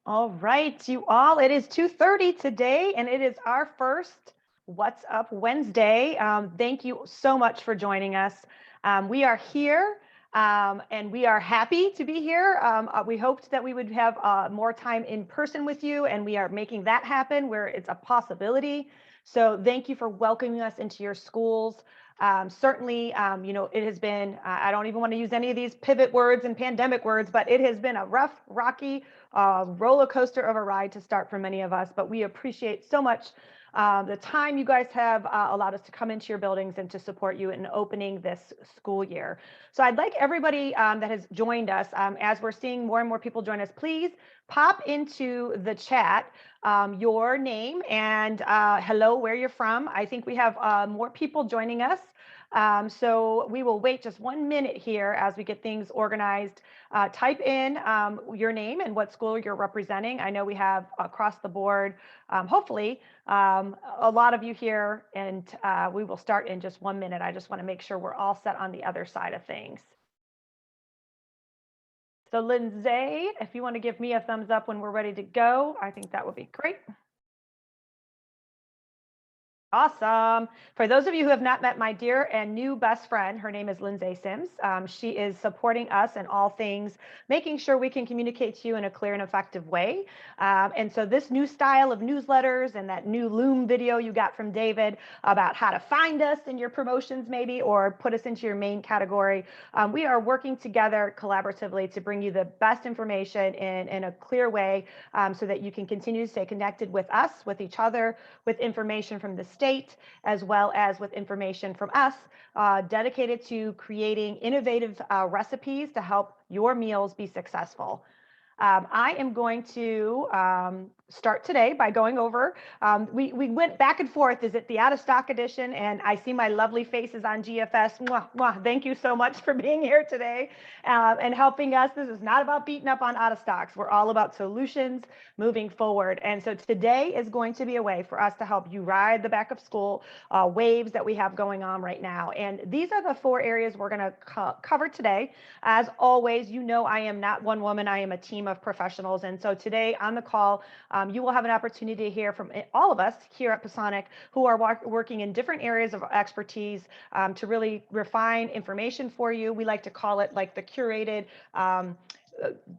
All right, you all, it is 2:30 today, and it is our first What's Up Wednesday. Thank you so much for joining us. We are here, and we are happy to be here. We hoped that we would have more time in person with you, and we are making that happen where it's a possibility. So thank you for welcoming us into your schools. Certainly, it has been, I don't even want to use any of these pivot words and pandemic words, but it has been a rough, rocky, roller coaster of a ride to start for many of us, but we appreciate so much the time you guys have allowed us to come into your buildings and to support you in opening this school year. So I'd like everybody that has joined us, as we're seeing more and more people join us, please pop into the chat your name and hello, where you're from. I think we have more people joining us. So we will wait just 1 minute here as we get things organized. Type in your name and what school you're representing. I know we have across the board, hopefully, a lot of you here, and we will start in just 1 minute. I just want to make sure we're all set on the other side of things. So Lindsay, if you want to give me a thumbs up when we're ready to go, I think that would be great. Awesome. For those of you who have not met my dear and new best friend, her name is Lindsay Sims. She is supporting us in all things, making sure we can communicate to you in a clear and effective way. And so this new style of newsletters and that new Loom video you got from David about how to find us in your promotions maybe, or put us into your main category. We are working together collaboratively to bring you the best information in a clear way so that you can continue to stay connected with us, with each other, with information from the state, as well as with information from us, dedicated to creating innovative recipes to help your meals be successful. I am going to start today by going over, we went back and forth, is it the out of stock edition? And I see my lovely faces on GFS. Mwah, mwah. Thank you so much for being here today and helping us. This is not about beating up on out of stocks. We're all about solutions moving forward. And so today is going to be a way for us to help you ride the back of school waves that we have going on right now. And these are the 4 areas we're going to cover today. As always, you know, I am not one woman, I am a team of professionals. And so today on the call, you will have an opportunity to hear from all of us here at Pasonic who are working in different areas of expertise to really refine information for you. We like to call it like the curated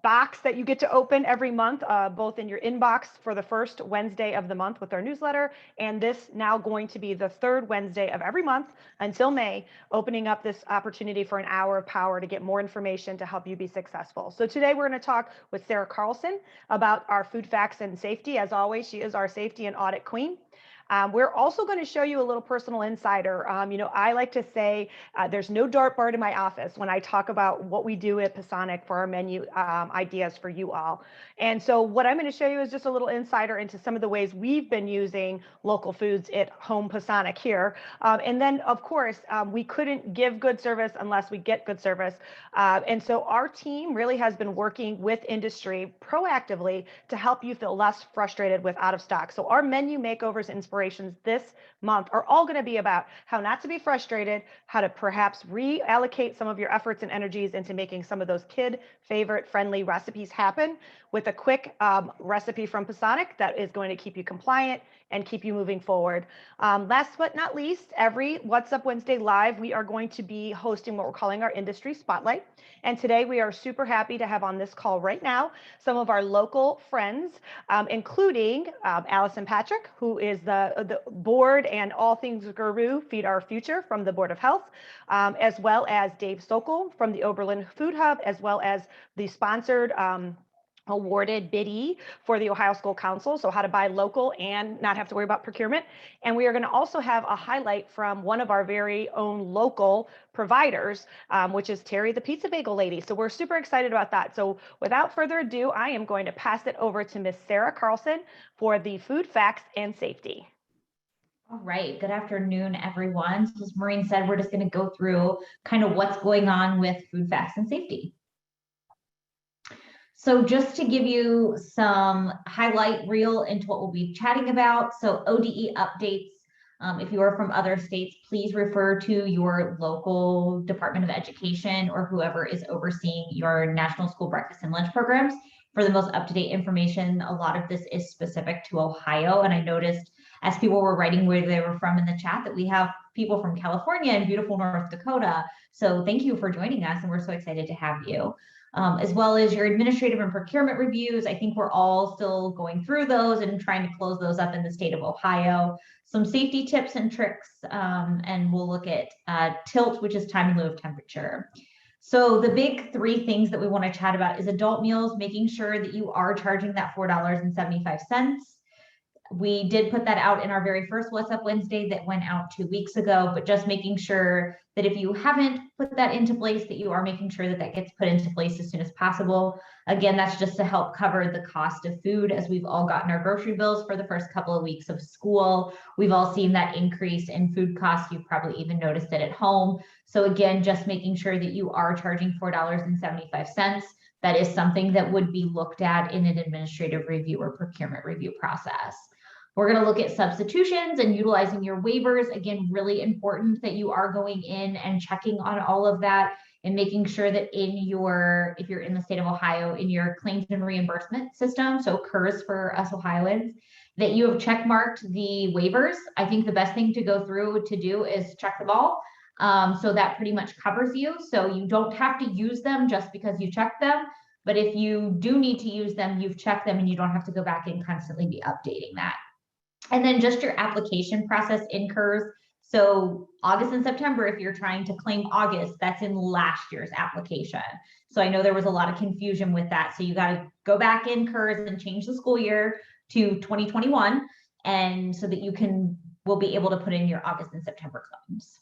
box that you get to open every month, both in your inbox for the first Wednesday of the month with our newsletter, and this now going to be the 3rd Wednesday of every month until May, opening up this opportunity for an hour of power to get more information to help you be successful. So today we're going to talk with Sarah Carlson about our food facts and safety. As always, she is our safety and audit queen. We're also going to show you a little personal insider. I like to say there's no dartboard in my office when I talk about what we do at Pasonic for our menu ideas for you all. And so what I'm going to show you is just a little insider into some of the ways we've been using local foods at home Pasonic here. And then, of course, we couldn't give good service unless we get good service. And so our team really has been working with industry proactively to help you feel less frustrated with out of stock. So our menu makeovers inspirations this month are all going to be about how not to be frustrated, how to perhaps reallocate some of your efforts and energies into making some of those kid favorite friendly recipes happen with a quick recipe from Pasonic that is going to keep you compliant and keep you moving forward. Last but not least, every What's Up Wednesday live, we are going to be hosting what we're calling our industry spotlight. And today we are super happy to have on this call right now some of our local friends, including Allison Patrick, who is the board and all things guru, Feed Our Future from the Board of Health, as well as Dave Sokol from the Oberlin Food Hub, as well as the sponsored awarded biddy for the Ohio School Council, so how to buy local and not have to worry about procurement. And we are going to also have a highlight from one of our very own local providers, which is Terry the Pizza Bagel Lady. So we're super excited about that. So without further ado, I am going to pass it over to Miss Sarah Carlson for the food facts and safety. All right, good afternoon, everyone. So as Maureen said, we're just going to go through kind of what's going on with food facts and safety. So just to give you some highlight reel into what we'll be chatting about. So ODE updates. If you are from other states, please refer to your local Department of Education or whoever is overseeing your national school breakfast and lunch programs for the most up-to-date information. A lot of this is specific to Ohio. And I noticed as people were writing where they were from in the chat that we have people from California and beautiful North Dakota. So thank you for joining us, and we're so excited to have you. As well as your administrative and procurement reviews. I think we're all still going through those and trying to close those up in the state of Ohio. Some safety tips and tricks, and we'll look at TILT, which is time in lieu of temperature. So the big three things that we want to chat about is adult meals, making sure that you are charging that $4.75. We did put that out in our very first What's Up Wednesday that went out 2 weeks ago, but just making sure that if you haven't put that into place, that you are making sure that that gets put into place as soon as possible. Again, that's just to help cover the cost of food as we've all gotten our grocery bills for the first couple of weeks of school. We've all seen that increase in food costs. You've probably even noticed it at home. So again, just making sure that you are charging $4.75. That is something that would be looked at in an administrative review or procurement review process. We're going to look at substitutions and utilizing your waivers. Again, really important that you are going in and checking on all of that and making sure that in your, if you're in the state of Ohio, in your claims and reimbursement system, so CURS for us Ohioans, that you have check marked the waivers. I think the best thing to go through to do is check them all. So that pretty much covers you. So you don't have to use them just because you check them. But if you do need to use them, you've checked them and you don't have to go back and constantly be updating that. And then just your application process incurs. So August and September, if you're trying to claim August, that's in last year's application. So I know there was a lot of confusion with that. So you got to go back in CURS and change the school year to 2021. And so that you will be able to put in your August and September claims.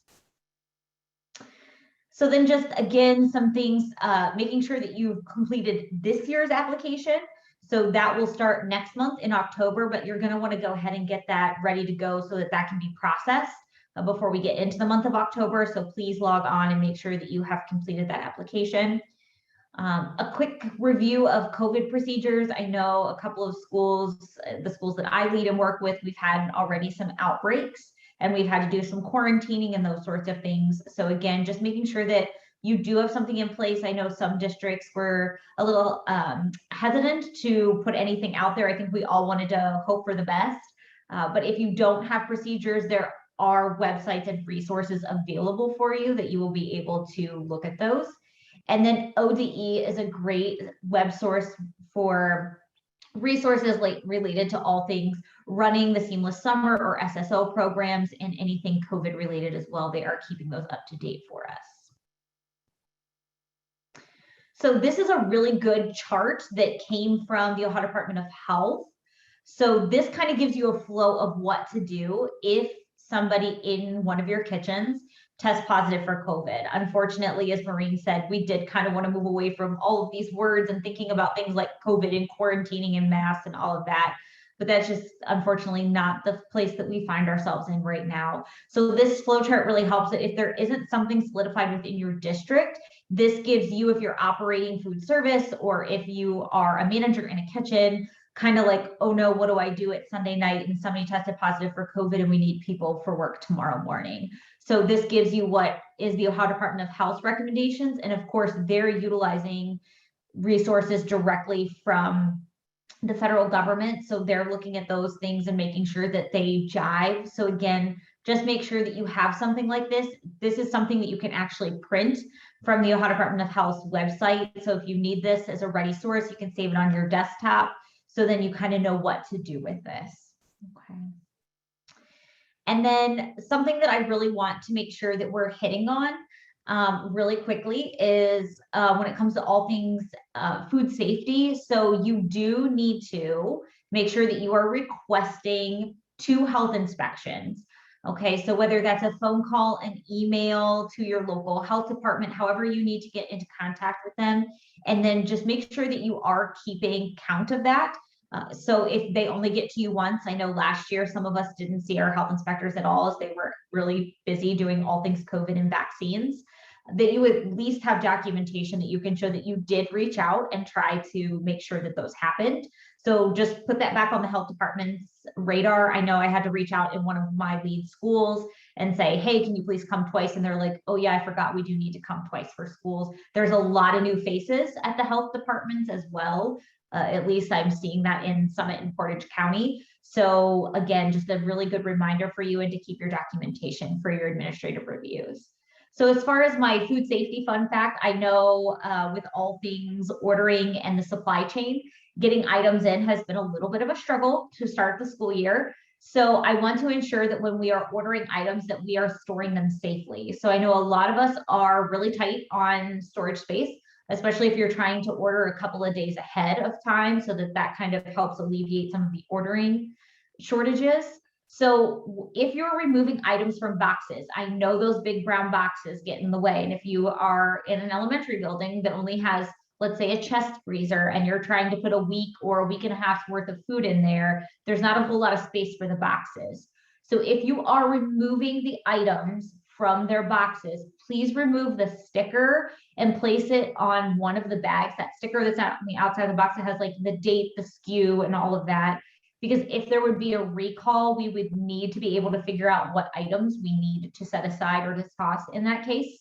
So then just again, some things, making sure that you've completed this year's application. So that will start next month in October, but you're going to want to go ahead and get that ready to go so that that can be processed before we get into the month of October. So please log on and make sure that you have completed that application. A quick review of COVID procedures. I know a couple of schools, the schools that I lead and work with, we've had already some outbreaks and we've had to do some quarantining and those sorts of things. So again, just making sure that you do have something in place. I know some districts were a little hesitant to put anything out there. I think we all wanted to hope for the best. But if you don't have procedures, there are websites and resources available for you that you will be able to look at those. And then ODE is a great web source for resources like related to all things running the Seamless Summer or SSO programs and anything COVID related as well. They are keeping those up to date for us. So this is a really good chart that came from the Ohio Department of Health. So this kind of gives you a flow of what to do if somebody in one of your kitchens tests positive for COVID. Unfortunately, as Maureen said, we did kind of want to move away from all of these words and thinking about things like COVID and quarantining and masks and all of that. But that's just unfortunately not the place that we find ourselves in right now. So this flow chart really helps that if there isn't something solidified within your district, this gives you, if you're operating food service or if you are a manager in a kitchen, kind of like, oh no, what do I do at Sunday night and somebody tested positive for COVID and we need people for work tomorrow morning. So this gives you what is the Ohio Department of Health recommendations. And of course, they're utilizing resources directly from the federal government. So they're looking at those things and making sure that they jive. So again, just make sure that you have something like this. This is something that you can actually print from the Ohio Department of Health's website. So if you need this as a ready source, you can save it on your desktop. So then you kind of know what to do with this. Okay. And then something that I really want to make sure that we're hitting on really quickly is when it comes to all things food safety. So you do need to make sure that you are requesting 2 health inspections. Okay, so whether that's a phone call, an email to your local health department, however you need to get into contact with them, and then just make sure that you are keeping count of that. So if they only get to you once, I know last year some of us didn't see our health inspectors at all as they were really busy doing all things COVID and vaccines, that you at least have documentation that you can show that you did reach out and try to make sure that those happened. So just put that back on the health department's radar. I know I had to reach out in one of my lead schools and say, hey, can you please come twice? And they're like, oh yeah, I forgot we do need to come twice for schools. There's a lot of new faces at the health departments as well. At least I'm seeing that in Summit and Portage County. So again, just a really good reminder for you and to keep your documentation for your administrative reviews. So as far as my food safety fun fact, I know with all things ordering and the supply chain, getting items in has been a little bit of a struggle to start the school year. So I want to ensure that when we are ordering items that we are storing them safely. So I know a lot of us are really tight on storage space, especially if you're trying to order a couple of days ahead of time, so that that kind of helps alleviate some of the ordering shortages. So if you're removing items from boxes, I know those big brown boxes get in the way. And if you are in an elementary building that only has, let's say, a chest freezer, and you're trying to put a week or a week and a half worth of food in there, there's not a whole lot of space for the boxes. So if you are removing the items from their boxes, please remove the sticker and place it on one of the bags. That sticker that's on the outside of the box that has like the date, the SKU, and all of that. Because if there would be a recall, we would need to be able to figure out what items we need to set aside or to toss in that case.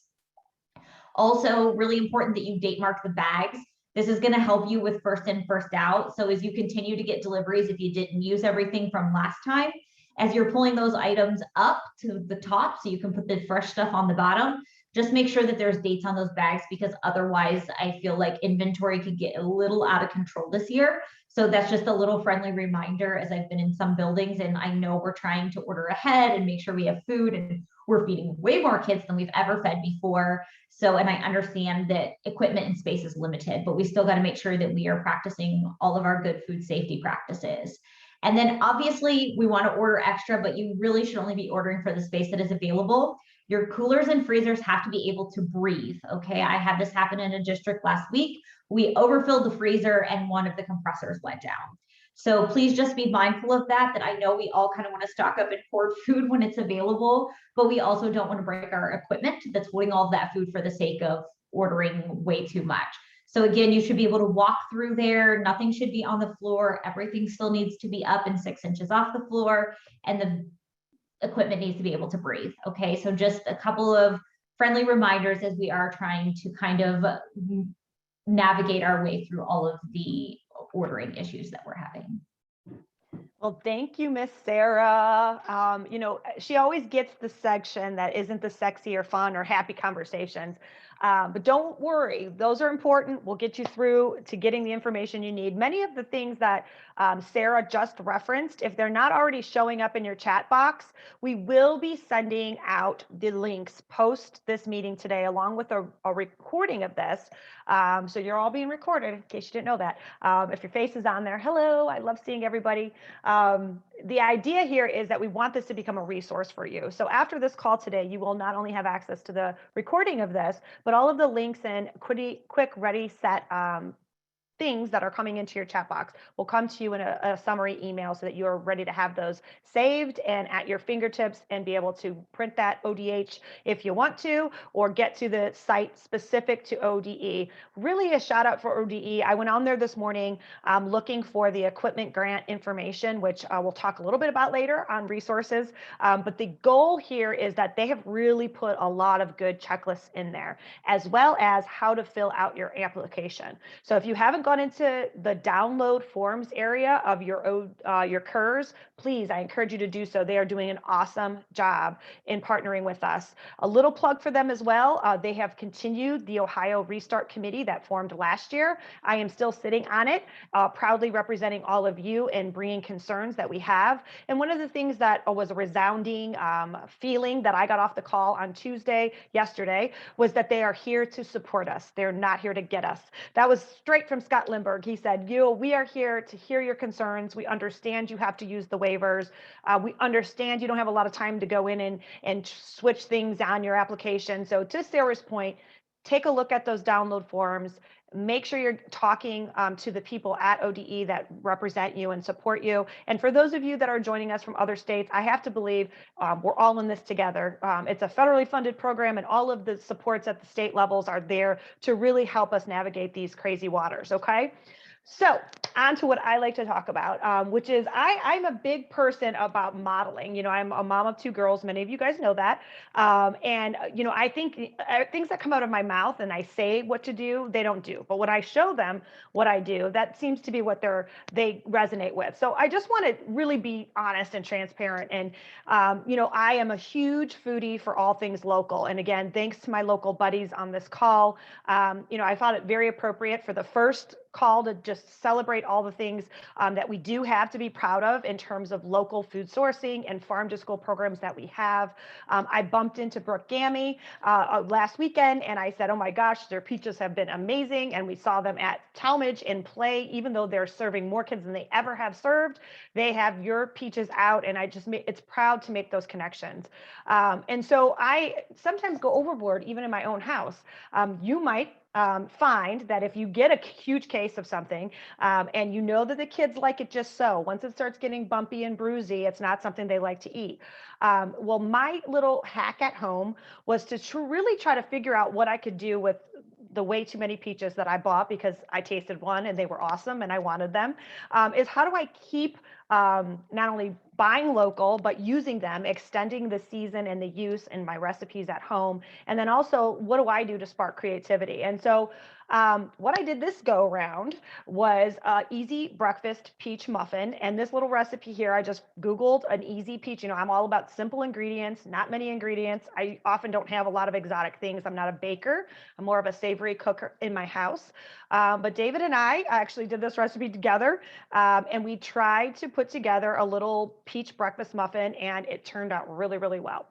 Also, really important that you date mark the bags. This is going to help you with first in, first out. So as you continue to get deliveries, if you didn't use everything from last time, as you're pulling those items up to the top so you can put the fresh stuff on the bottom, just make sure that there's dates on those bags, because otherwise I feel like inventory could get a little out of control this year. So that's just a little friendly reminder, as I've been in some buildings and I know we're trying to order ahead and make sure we have food, and we're feeding way more kids than we've ever fed before. So, and I understand that equipment and space is limited, but we still got to make sure that we are practicing all of our good food safety practices. And then obviously we want to order extra, but you really should only be ordering for the space that is available. Your coolers and freezers have to be able to breathe. Okay. I had this happen in a district last week. We overfilled the freezer and one of the compressors went down. So please just be mindful of that, that I know we all kind of want to stock up and hoard food when it's available, but we also don't want to break our equipment that's holding all of that food for the sake of ordering way too much. So again, you should be able to walk through there. Nothing should be on the floor. Everything still needs to be up and 6 inches off the floor, and the equipment needs to be able to breathe. Okay, so just a couple of friendly reminders as we are trying to kind of navigate our way through all of the ordering issues that we're having. Well, thank you, Miss Sarah. She always gets the section that isn't the sexy or fun or happy conversations. But don't worry, those are important. We'll get you through to getting the information you need. Many of the things that Sarah just referenced, if they're not already showing up in your chat box, we will be sending out the links post this meeting today, along with a recording of this. So you're all being recorded, in case you didn't know that. If your face is on there, hello, I love seeing everybody. The idea here is that we want this to become a resource for you. So after this call today, you will not only have access to the recording of this, but all of the links and quick, ready, set things that are coming into your chat box will come to you in a summary email, so that you are ready to have those saved and at your fingertips and be able to print that ODH if you want to, or get to the site specific to ODE. Really a shout out for ODE. I went on there this morning looking for the equipment grant information, which we'll talk a little bit about later on resources. But the goal here is that they have really put a lot of good checklists in there, as well as how to fill out your application. So if you haven't gone into the download forms area of your KERS, please, I encourage you to do so. They are doing an awesome job in partnering with us. A little plug for them as well. They have continued the Ohio Restart Committee that formed last year. I am still sitting on it, proudly representing all of you and bringing concerns that we have. And one of the things that was a resounding feeling that I got off the call on yesterday, was that they are here to support us. They're not here to get us. That was straight from Scott Lindbergh. He said, we are here to hear your concerns. We understand you have to use the waivers. We understand you don't have a lot of time to go in and switch things on your application. So to Sarah's point, take a look at those download forms. Make sure you're talking to the people at ODE that represent you and support you. And for those of you that are joining us from other states, I have to believe we're all in this together. It's a federally funded program, and all of the supports at the state levels are there to really help us navigate these crazy waters, okay? So on to what I like to talk about, which is I'm a big person about modeling. You know, I'm a mom of two girls. Many of you guys know that. And, you know, I think things that come out of my mouth and I say what to do, they don't do. But when I show them what I do, that seems to be what they resonate with. So I just want to really be honest and transparent. And, you know, I am a huge foodie for all things local. And again, thanks to my local buddies on this call, you know, I thought it very appropriate for the first call to just celebrate all the things that we do have to be proud of in terms of local food sourcing and farm to school programs that we have. I bumped into Brooke Gammy last weekend and I said, oh my gosh, their peaches have been amazing. And we saw them at Talmadge in play, even though they're serving more kids than they ever have served, they have your peaches out. And it's proud to make those connections. And so I sometimes go overboard even in my own house. You might find that if you get a huge case of something and you know that the kids like it just so, once it starts getting bumpy and bruisey, it's not something they like to eat. Well, my little hack at home was to really try to figure out what I could do with the way too many peaches that I bought because I tasted one and they were awesome and I wanted them, is how do I keep not only buying local, but using them, extending the season and the use in my recipes at home. And then also, what do I do to spark creativity? And so what I did this go around was easy breakfast peach muffin. And this little recipe here, I just Googled an easy peach. You know, I'm all about simple ingredients, not many ingredients. I often don't have a lot of exotic things. I'm not a baker. I'm more of a savory cooker in my house. But David and I actually did this recipe together and we tried to put together a little peach breakfast muffin and it turned out really, really well.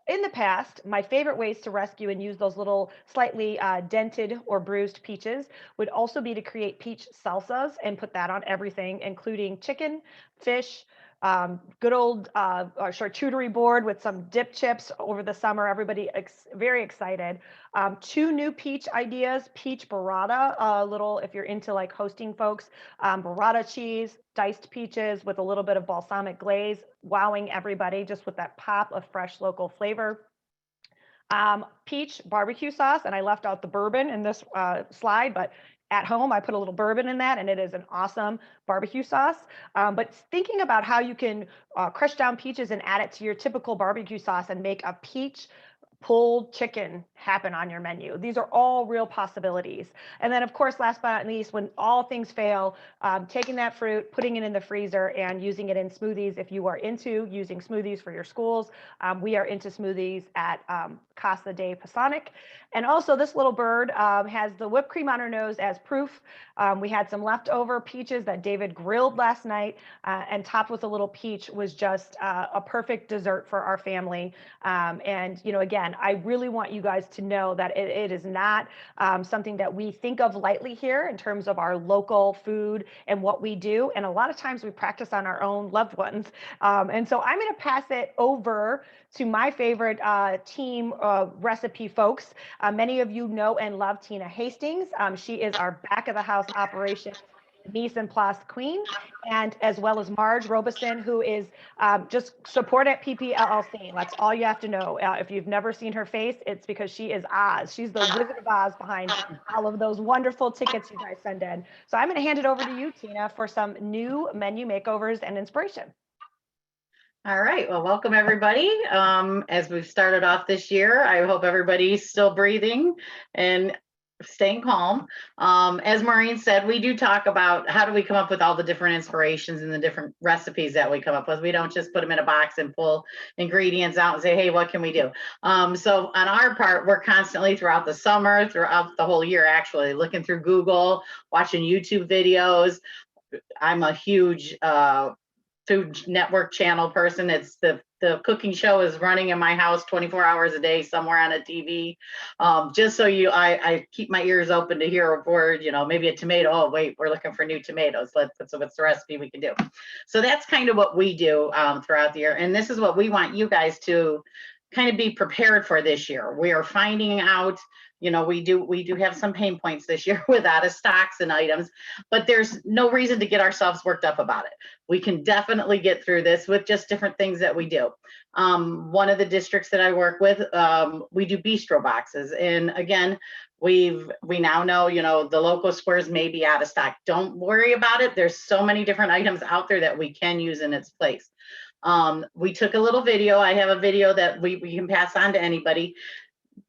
In the past, my favorite ways to rescue and use those little slightly dented or bruised peaches would also be to create peach salsas and put that on everything, including chicken, fish, good old charcuterie board with some dip chips over the summer. Everybody very excited. Two new peach ideas, peach burrata, a little, if you're into like hosting folks, burrata cheese, diced peaches with a little bit of balsamic glaze, wowing everybody just with that pop of fresh local flavor. Peach barbecue sauce, and I left out the bourbon in this slide, but at home, I put a little bourbon in that, and it is an awesome barbecue sauce. But thinking about how you can crush down peaches and add it to your typical barbecue sauce and make a peach pulled chicken happen on your menu. These are all real possibilities. And then, of course, last but not least, when all things fail, taking that fruit, putting it in the freezer and using it in smoothies. If you are into using smoothies for your schools, we are into smoothies at Casa de Pasonic. And also this little bird has the whipped cream on her nose as proof. We had some leftover peaches that David grilled last night and topped with a little peach was just a perfect dessert for our family. And, you know, again, I really want you guys to know that it is not something that we think of lightly here in terms of our local food and what we do. And a lot of times we practice on our own loved ones. And so I'm going to pass it over to my favorite team recipe folks. Many of you know and love Tina Hastings. She is our back of the house operation mise en place queen, and as well as Marge Robeson, who is just support at PPLLC. That's all you have to know. If you've never seen her face, it's because she is Oz. She's the Wizard of Oz behind all of those wonderful tickets you guys send in. So I'm going to hand it over to you, Tina, for some new menu makeovers and inspiration. All right, well, welcome everybody. As we've started off this year, I hope everybody's still breathing and staying calm. As Maureen said, we do talk about how do we come up with all the different inspirations and the different recipes that we come up with. We don't just put them in a box and pull ingredients out and say, hey, what can we do? So on our part, we're constantly throughout the summer, throughout the whole year, actually looking through Google, watching YouTube videos. I'm a huge Food Network channel person. It's the cooking show is running in my house 24 hours a day somewhere on a TV. Just so I keep my ears open to hear a word, you know, maybe a tomato. Oh, wait, we're looking for new tomatoes. So what's the recipe we can do? So that's kind of what we do throughout the year. And this is what we want you guys to kind of be prepared for this year. We are finding out, you know, we do have some pain points this year with out of stocks and items, but there's no reason to get ourselves worked up about it. We can definitely get through this with just different things that we do. One of the districts that I work with, we do bistro boxes. And again, we now know, the local squares may be out of stock. Don't worry about it. There's so many different items out there that we can use in its place. We took a little video. I have a video that we can pass on to anybody.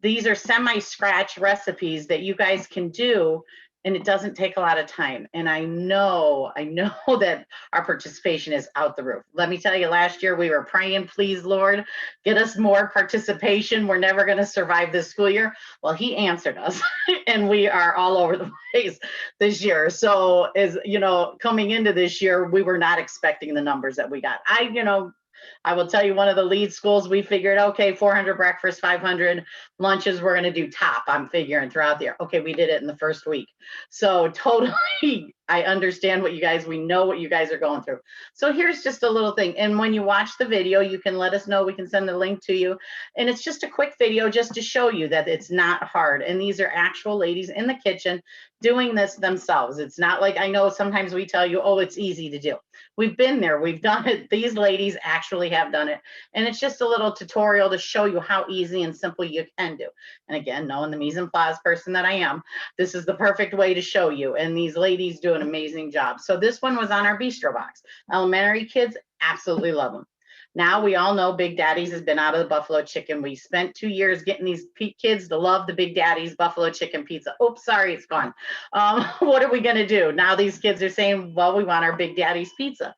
These are semi-scratch recipes that you guys can do, and it doesn't take a lot of time. And I know that our participation is out the roof. Let me tell you, last year we were praying, please, Lord, get us more participation. We're never going to survive this school year. Well, he answered us and we are all over the place this year. So as coming into this year, we were not expecting the numbers that we got. I will tell you, one of the lead schools, we figured, okay, 400 breakfast, 500 lunches, we're going to do top, I'm figuring, throughout the year. Okay, we did it in the first week. So totally, I understand we know what you guys are going through. So here's just a little thing. And when you watch the video, you can let us know. We can send the link to you. And it's just a quick video just to show you that it's not hard. And these are actual ladies in the kitchen doing this themselves. It's not like, I know sometimes we tell you, oh, it's easy to do. We've been there, we've done it. These ladies actually have done it. And it's just a little tutorial to show you how easy and simple you can do. And again, knowing the mise en place person that I am, this is the perfect way to show you. And these ladies do an amazing job. So this one was on our bistro box. Elementary kids absolutely love them. Now we all know Big Daddy's has been out of the buffalo chicken. We spent 2 years getting these kids to love the Big Daddy's buffalo chicken pizza. Oops, sorry, it's gone. What are we going to do? Now these kids are saying, well, we want our Big Daddy's pizza.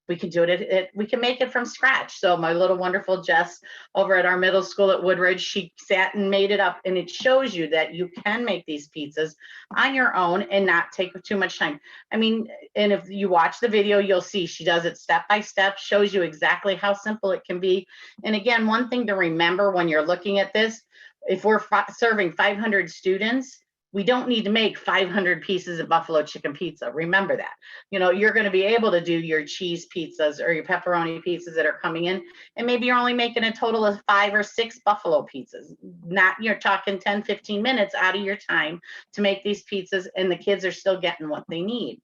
We can do it. We can make it from scratch. So my little wonderful Jess over at our middle school at Woodridge, she sat and made it up, and it shows you that you can make these pizzas on your own and not take too much time. I mean, and if you watch the video, you'll see she does it step by step, shows you exactly how simple it can be. And again, one thing to remember when you're looking at this, if we're serving 500 students, we don't need to make 500 pieces of buffalo chicken pizza. Remember that. You're going to be able to do your cheese pizzas or your pepperoni pizzas that are coming in, and maybe you're only making a total of 5 or 6 buffalo pizzas. Not, you're talking 10, 15 minutes out of your time to make these pizzas, and the kids are still getting what they need.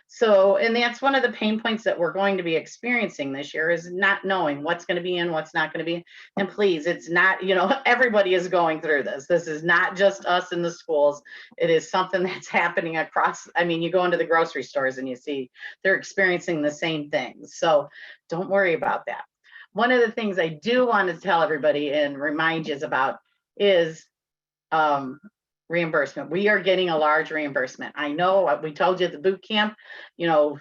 So, and that's one of the pain points that we're going to be experiencing this year, is not knowing what's going to be in, what's not going to be. And please, it's not, everybody is going through this. This is not just us in the schools. It is something that's happening across. I mean, you go into the grocery stores and you see they're experiencing the same things. So don't worry about that. One of the things I do want to tell everybody and remind you about is reimbursement. We are getting a large reimbursement. I know we told you at the boot camp,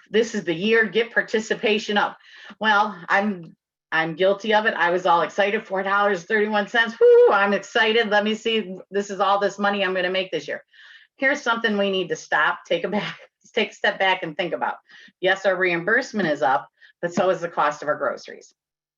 this is the year, get participation up. Well, I'm guilty of it. I was all excited, $4.31. Whoo, I'm excited. Let me see. This is all this money I'm going to make this year. Here's something we need to stop, take a step back and think about. Yes, our reimbursement is up, but so is the cost of our groceries.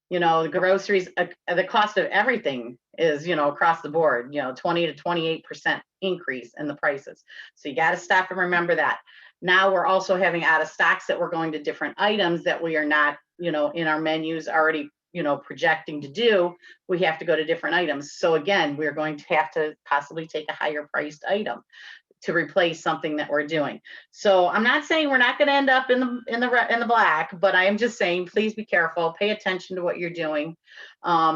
The groceries, the cost of everything is, across the board, 20 to 28% increase in the prices. So you got to stop and remember that. Now we're also having out of stocks that we're going to different items that we are not, in our menus already, projecting to do. We have to go to different items. So again, we're going to have to possibly take a higher priced item to replace something that we're doing. So I'm not saying we're not going to end up in the black, but I am just saying, please be careful, pay attention to what you're doing,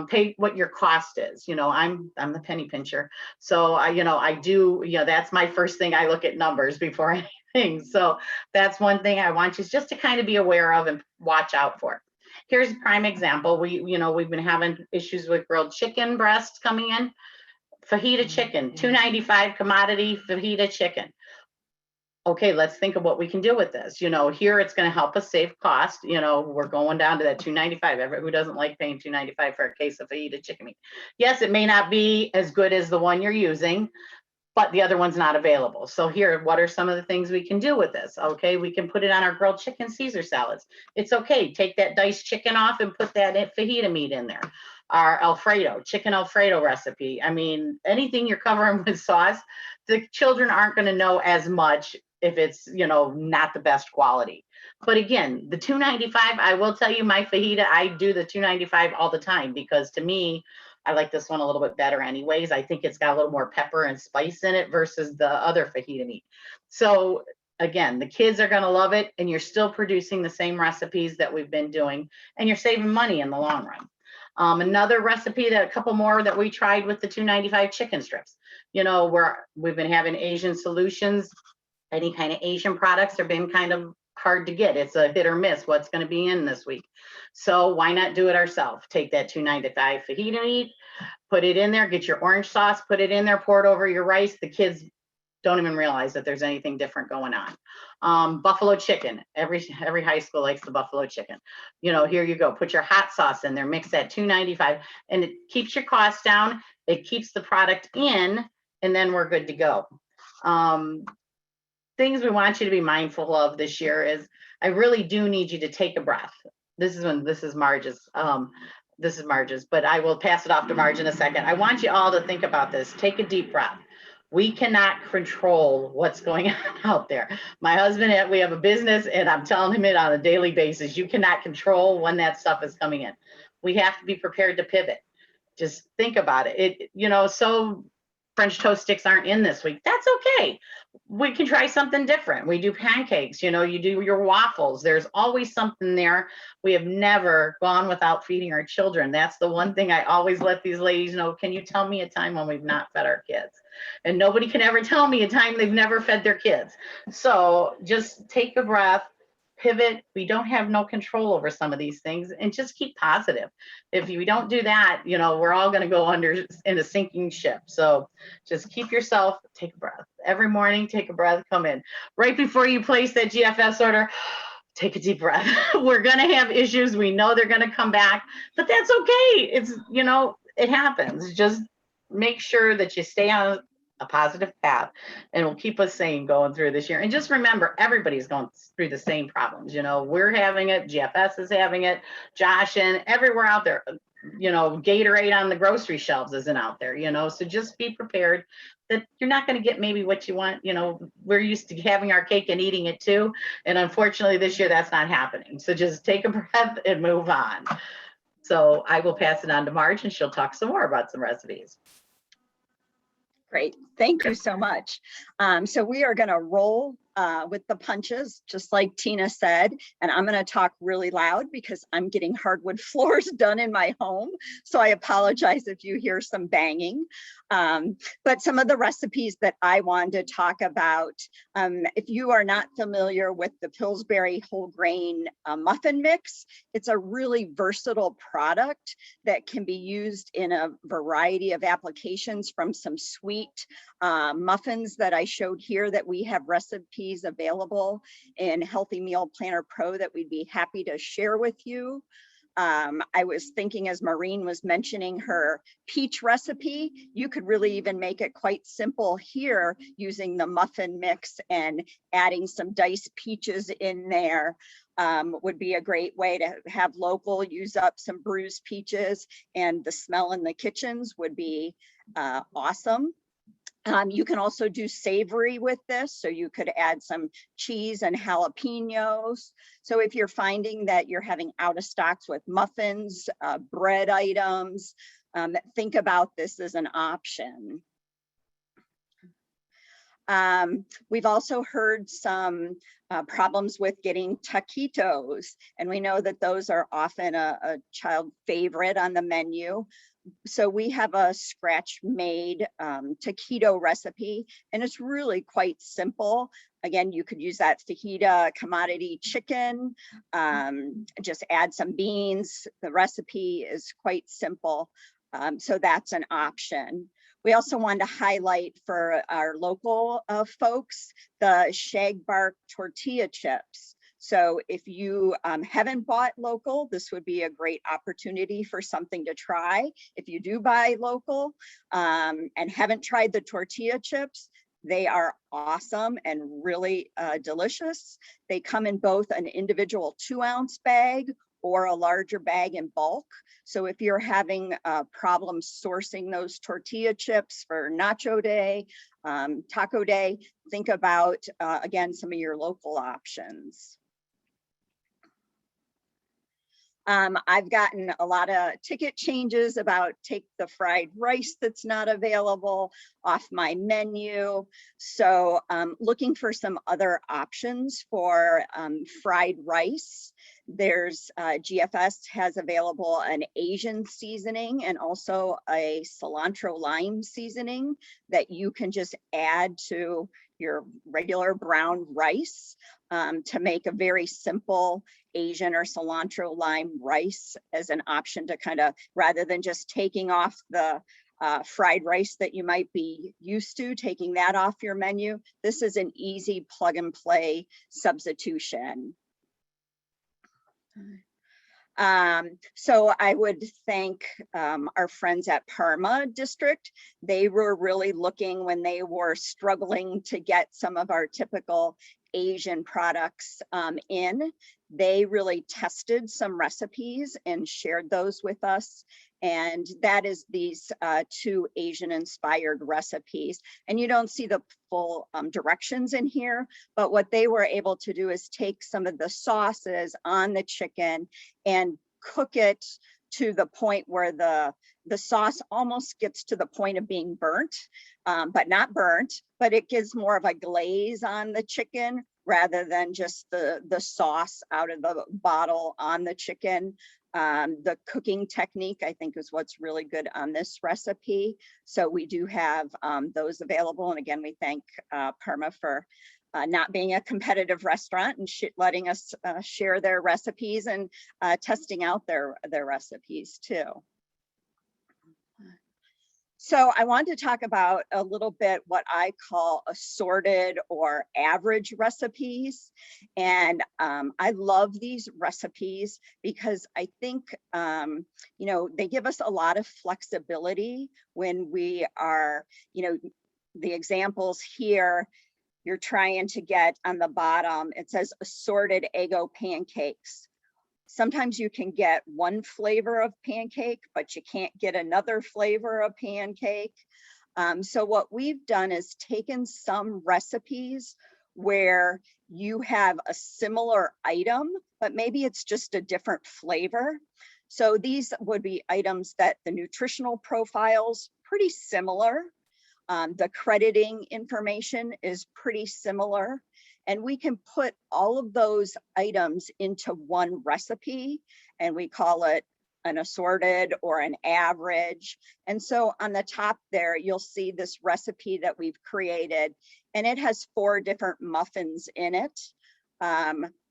pay what your cost is. I'm the penny pincher. So I do, that's my first thing. I look at numbers before anything. So that's one thing I want you just to kind of be aware of and watch out for. Here's a prime example. We've been having issues with grilled chicken breasts coming in. Fajita chicken, $2.95 commodity fajita chicken. Okay, let's think of what we can do with this. Here it's going to help us save cost. We're going down to that $2.95. Who doesn't like paying $2.95 for a case of fajita chicken meat? Yes, it may not be as good as the one you're using, but the other one's not available. So here, what are some of the things we can do with this? Okay, we can put it on our grilled chicken Caesar salads. It's okay. Take that diced chicken off and put that fajita meat in there. Our chicken Alfredo recipe. I mean, anything you're covering with sauce, the children aren't going to know as much if it's, not the best quality. But again, the $2.95, I will tell you, my fajita, I do the $2.95 all the time, because to me, I like this one a little bit better anyways. I think it's got a little more pepper and spice in it versus the other fajita meat. So again, the kids are going to love it, and you're still producing the same recipes that we've been doing, and you're saving money in the long run. Another recipe that a couple more that we tried with the 2.95 chicken strips. You know, we've been having Asian solutions. Any kind of Asian products have been kind of hard to get. It's a hit or miss what's going to be in this week. So why not do it ourselves? Take that 2.95 fajita meat, put it in there, get your orange sauce, put it in there, pour it over your rice. The kids don't even realize that there's anything different going on. Buffalo chicken. Every high school likes the buffalo chicken. You know, here you go. Put your hot sauce in there, mix that 2.95, and it keeps your costs down. It keeps the product in, and then we're good to go. Things we want you to be mindful of this year is I really do need you to take a breath. This is Marge's. This is Marge's, but I will pass it off to Marge in a second. I want you all to think about this. Take a deep breath. We cannot control what's going on out there. My husband, we have a business, and I'm telling him it on a daily basis. You cannot control when that stuff is coming in. We have to be prepared to pivot. Just think about it. You know, so French toast sticks aren't in this week. That's okay. We can try something different. We do pancakes, you know, you do your waffles. There's always something there. We have never gone without feeding our children. That's the one thing I always let these ladies know. Can you tell me a time when we've not fed our kids? And nobody can ever tell me a time they've never fed their kids. So just take a breath, pivot. We don't have no control over some of these things, and just keep positive. If we don't do that, you know, we're all going to go under in a sinking ship. So just keep yourself, take a breath every morning, take a breath, come in right before you place that GFS order. Take a deep breath. We're going to have issues. We know they're going to come back, but that's okay. It's, you know, it happens. Just make sure that you stay on a positive path, and will keep us sane going through this year. And just remember, everybody's going through the same problems. You know, we're having it, GFS is having it, Josh, and everywhere out there. You know, Gatorade on the grocery shelves isn't out there, you know, so just be prepared that you're not going to get maybe what you want. You know, we're used to having our cake and eating it too. And unfortunately this year that's not happening. So just take a breath and move on. So I will pass it on to Marge, and she'll talk some more about some recipes. Great, thank you so much. So we are going to roll with the punches, just like Tina said, and I'm going to talk really loud because I'm getting hardwood floors done in my home. So I apologize if you hear some banging. But some of the recipes that I wanted to talk about, if you are not familiar with the Pillsbury whole grain muffin mix, it's a really versatile product that can be used in a variety of applications, from some sweet muffins that I showed here that we have recipes available in Healthy Meal Planner Pro that we'd be happy to share with you. I was thinking, as Maureen was mentioning her peach recipe, you could really even make it quite simple here using the muffin mix, and adding some diced peaches in there would be a great way to have local, use up some bruised peaches, and the smell in the kitchens would be awesome. You can also do savory with this, so you could add some cheese and jalapenos. So if you're finding that you're having out of stocks with muffins, bread items, think about this as an option. We've also heard some problems with getting taquitos, and we know that those are often a child favorite on the menu. So we have a scratch made taquito recipe, and it's really quite simple. Again, you could use that fajita commodity chicken, just add some beans. The recipe is quite simple. So that's an option. We also want to highlight for our local folks, the shag bark tortilla chips. So if you haven't bought local, this would be a great opportunity for something to try. If you do buy local and haven't tried the tortilla chips, they are awesome and really delicious. They come in both an individual 2-ounce bag or a larger bag in bulk. So if you're having problems sourcing those tortilla chips for Nacho Day, Taco Day, think about, again, some of your local options. I've gotten a lot of ticket changes about take the fried rice that's not available off my menu. So looking for some other options for fried rice. There's GFS has available an Asian seasoning and also a cilantro lime seasoning that you can just add to your regular brown rice to make a very simple Asian or cilantro lime rice as an option to kind of, rather than just taking off the fried rice that you might be used to, taking that off your menu. This is an easy plug and play substitution. So I would thank our friends at Parma District. They were really looking when they were struggling to get some of our typical Asian products in. They really tested some recipes and shared those with us. And that is these 2 Asian inspired recipes. And you don't see the full directions in here, but what they were able to do is take some of the sauces on the chicken and cook it to the point where the sauce almost gets to the point of being burnt, but not burnt, but it gives more of a glaze on the chicken rather than just the sauce out of the bottle on the chicken. The cooking technique, I think, is what's really good on this recipe. So we do have those available. And again, we thank Parma for not being a competitive restaurant and letting us share their recipes and testing out their recipes too. So I want to talk about a little bit what I call assorted or average recipes. And I love these recipes because I think, you know, they give us a lot of flexibility when we are, you know, the examples here, you're trying to get on the bottom, it says assorted Eggo pancakes. Sometimes you can get one flavor of pancake, but you can't get another flavor of pancake. So what we've done is taken some recipes where you have a similar item, but maybe it's just a different flavor. So these would be items that the nutritional profiles pretty similar. The crediting information is pretty similar. And we can put all of those items into one recipe, and we call it an assorted or an average. And so on the top there, you'll see this recipe that we've created, and it has 4 different muffins in it.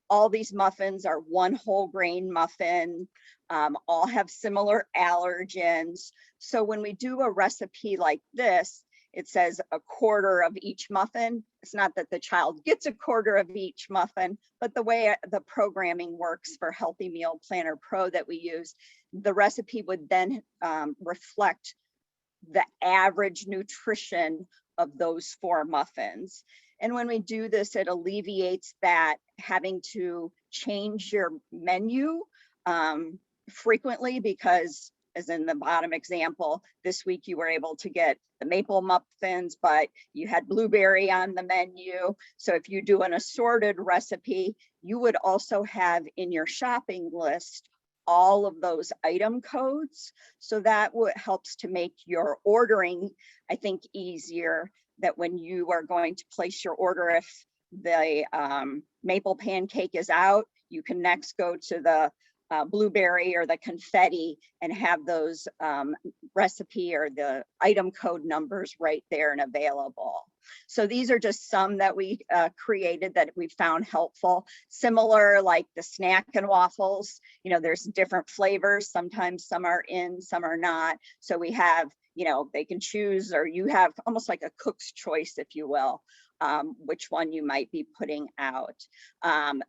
All these muffins are one whole grain muffin, all have similar allergens. So when we do a recipe like this, it says a quarter of each muffin. It's not that the child gets a quarter of each muffin, but the way the programming works for Healthy Meal Planner Pro that we use, the recipe would then reflect the average nutrition of those 4 muffins. And when we do this, it alleviates that having to change your menu frequently, because as in the bottom example, this week you were able to get the maple muffins, but you had blueberry on the menu. So if you do an assorted recipe, you would also have in your shopping list all of those item codes. So that helps to make your ordering, I think, easier, that when you are going to place your order, if the maple pancake is out, you can next go to the blueberry or the confetti and have those recipe or the item code numbers right there and available. So these are just some that we created that we found helpful. Similar, like the snack and waffles, you know, there's different flavors. Sometimes some are in, some are not. So we have, you know, they can choose, or you have almost like a cook's choice, if you will, which one you might be putting out.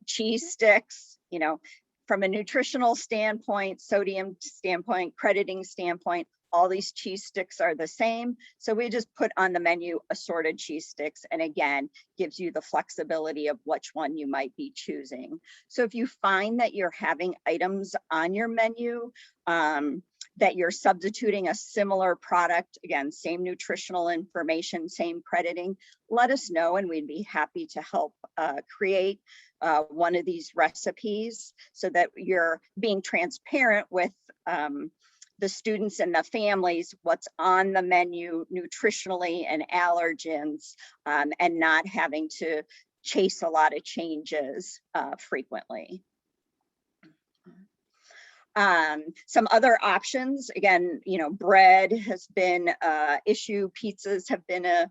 Cheese sticks, you know, from a nutritional standpoint, sodium standpoint, crediting standpoint, all these cheese sticks are the same. So we just put on the menu assorted cheese sticks, and again, gives you the flexibility of which one you might be choosing. So if you find that you're having items on your menu that you're substituting a similar product, again, same nutritional information, same crediting, let us know and we'd be happy to help create one of these recipes so that you're being transparent with the students and the families, what's on the menu nutritionally and allergens, and not having to chase a lot of changes frequently. Some other options, again, you know, bread has been an issue, pizzas have been a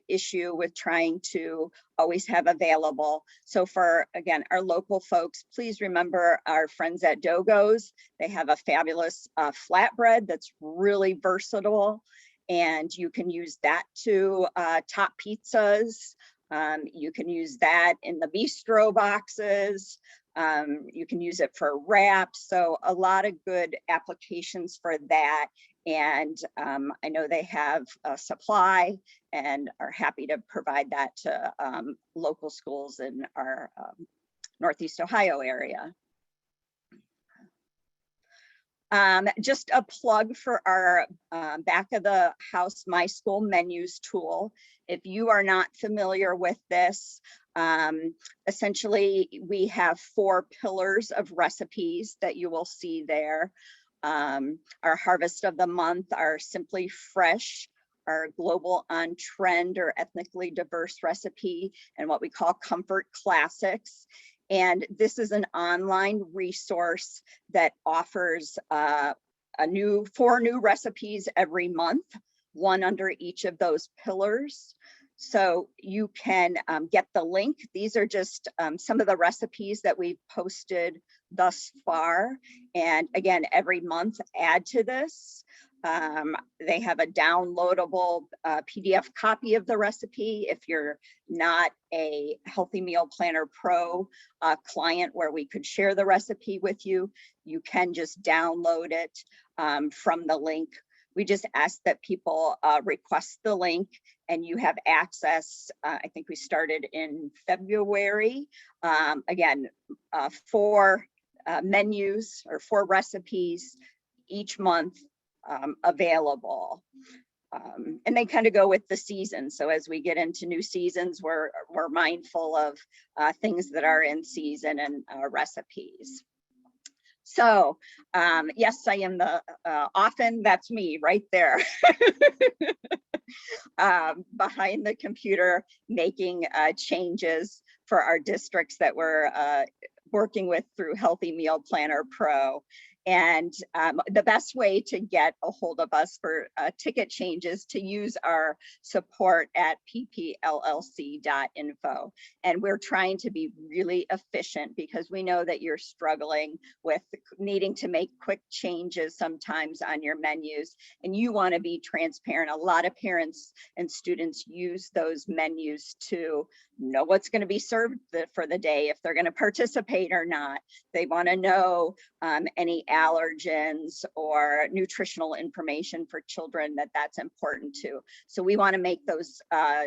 issue with trying to always have available. So for, again, our local folks, please remember our friends at Dogo's. They have a fabulous flatbread that's really versatile, and you can use that to top pizzas. You can use that in the bistro boxes. You can use it for wraps. So a lot of good applications for that. And I know they have a supply and are happy to provide that to local schools in our Northeast Ohio area. Just a plug for our back of the house My School Menus tool. If you are not familiar with this, essentially we have 4 pillars of recipes that you will see there. Our Harvest of the Month, our Simply Fresh, our Global on Trend or ethnically diverse recipe, and what we call Comfort Classics. And this is an online resource that offers 4 new recipes every month, one under each of those pillars. So you can get the link. These are just some of the recipes that we've posted thus far. And again, every month add to this. They have a downloadable PDF copy of the recipe. If you're not a Healthy Meal Planner Pro client where we could share the recipe with you, you can just download it from the link. We just ask that people request the link and you have access. I think we started in February. Again, 4 menus or 4 recipes each month available. And they kind of go with the season. So as we get into new seasons, we're mindful of things that are in season and recipes. So yes, I am the often that's me right there behind the computer making changes for our districts that we're working with through Healthy Meal Planner Pro. And the best way to get a hold of us for ticket changes to use our support at ppllc.info. And we're trying to be really efficient because we know that you're struggling with needing to make quick changes sometimes on your menus, and you want to be transparent. A lot of parents and students use those menus to know what's going to be served for the day, if they're going to participate or not. They want to know any allergens or nutritional information for children that's important too. So we want to make those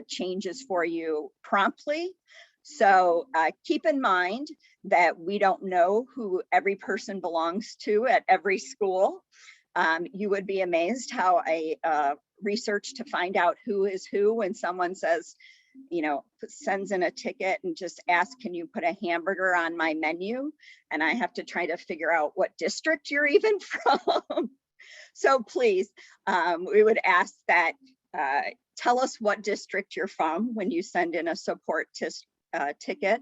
changes for you promptly. So keep in mind that we don't know who every person belongs to at every school. You would be amazed how I research to find out who is who when someone says, you know, sends in a ticket and just asks, can you put a hamburger on my menu? And I have to try to figure out what district you're even from. So please, we would ask that tell us what district you're from when you send in a support ticket.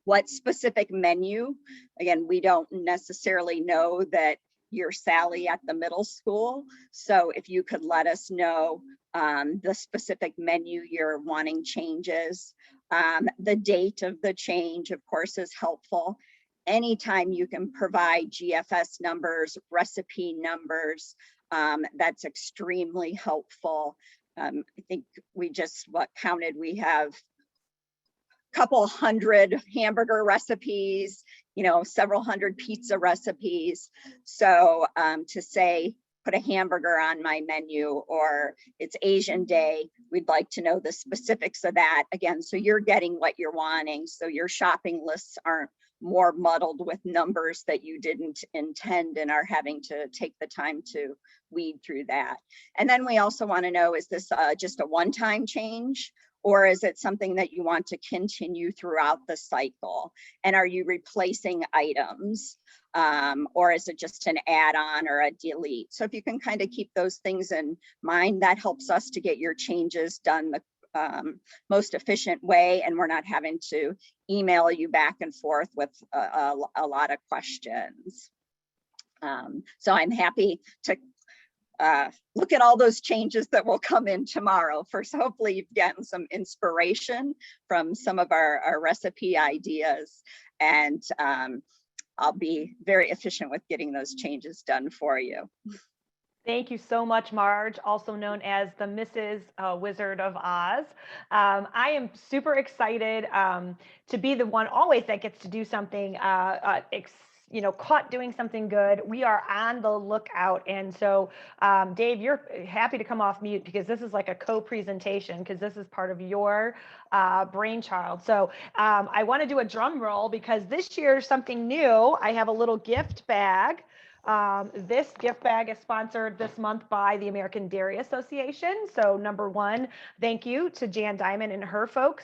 What specific menu? Again, we don't necessarily know that you're Sally at the middle school. So if you could let us know the specific menu you're wanting changes. The date of the change, of course, is helpful. Anytime you can provide GFS numbers, recipe numbers, that's extremely helpful. I think we just counted, we have a couple hundred hamburger recipes, you know, several hundred pizza recipes. So to say, put a hamburger on my menu, or it's Asian Day. We'd like to know the specifics of that again. So you're getting what you're wanting. So your shopping lists aren't more muddled with numbers that you didn't intend and are having to take the time to weed through that. And then we also want to know, is this just a one-time change? Or is it something that you want to continue throughout the cycle? And are you replacing items? Or is it just an add-on or a delete? So if you can kind of keep those things in mind, that helps us to get your changes done the most efficient way, and we're not having to email you back and forth with a lot of questions. So I'm happy to look at all those changes that will come in tomorrow. First, hopefully you've gotten some inspiration from some of our recipe ideas, and I'll be very efficient with getting those changes done for you. Thank you so much, Marge, also known as the Mrs. Wizard of Oz. I am super excited to be the one always that gets to do something caught doing something good. We are on the lookout. And so, Dave, you're happy to come off mute because this is like a co-presentation, because this is part of your brainchild. So I want to do a drum roll because this year something new. I have a little gift bag. This gift bag is sponsored this month by the American Dairy Association. So number one, thank you to Jan Diamond and her folks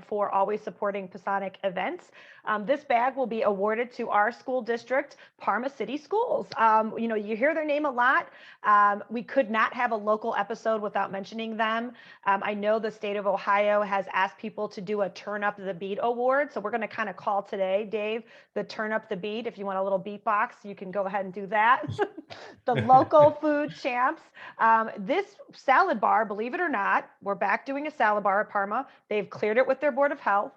for always supporting Pasonic events. This bag will be awarded to our school district, Parma City Schools. You hear their name a lot. We could not have a local episode without mentioning them. I know the state of Ohio has asked people to do a Turn Up the Beat award. So we're going to kind of call today, Dave, the Turn Up the Beat. If you want a little beatbox, you can go ahead and do that. The local food champs. This salad bar, believe it or not, we're back doing a salad bar at Parma. They've cleared it with their Board of Health.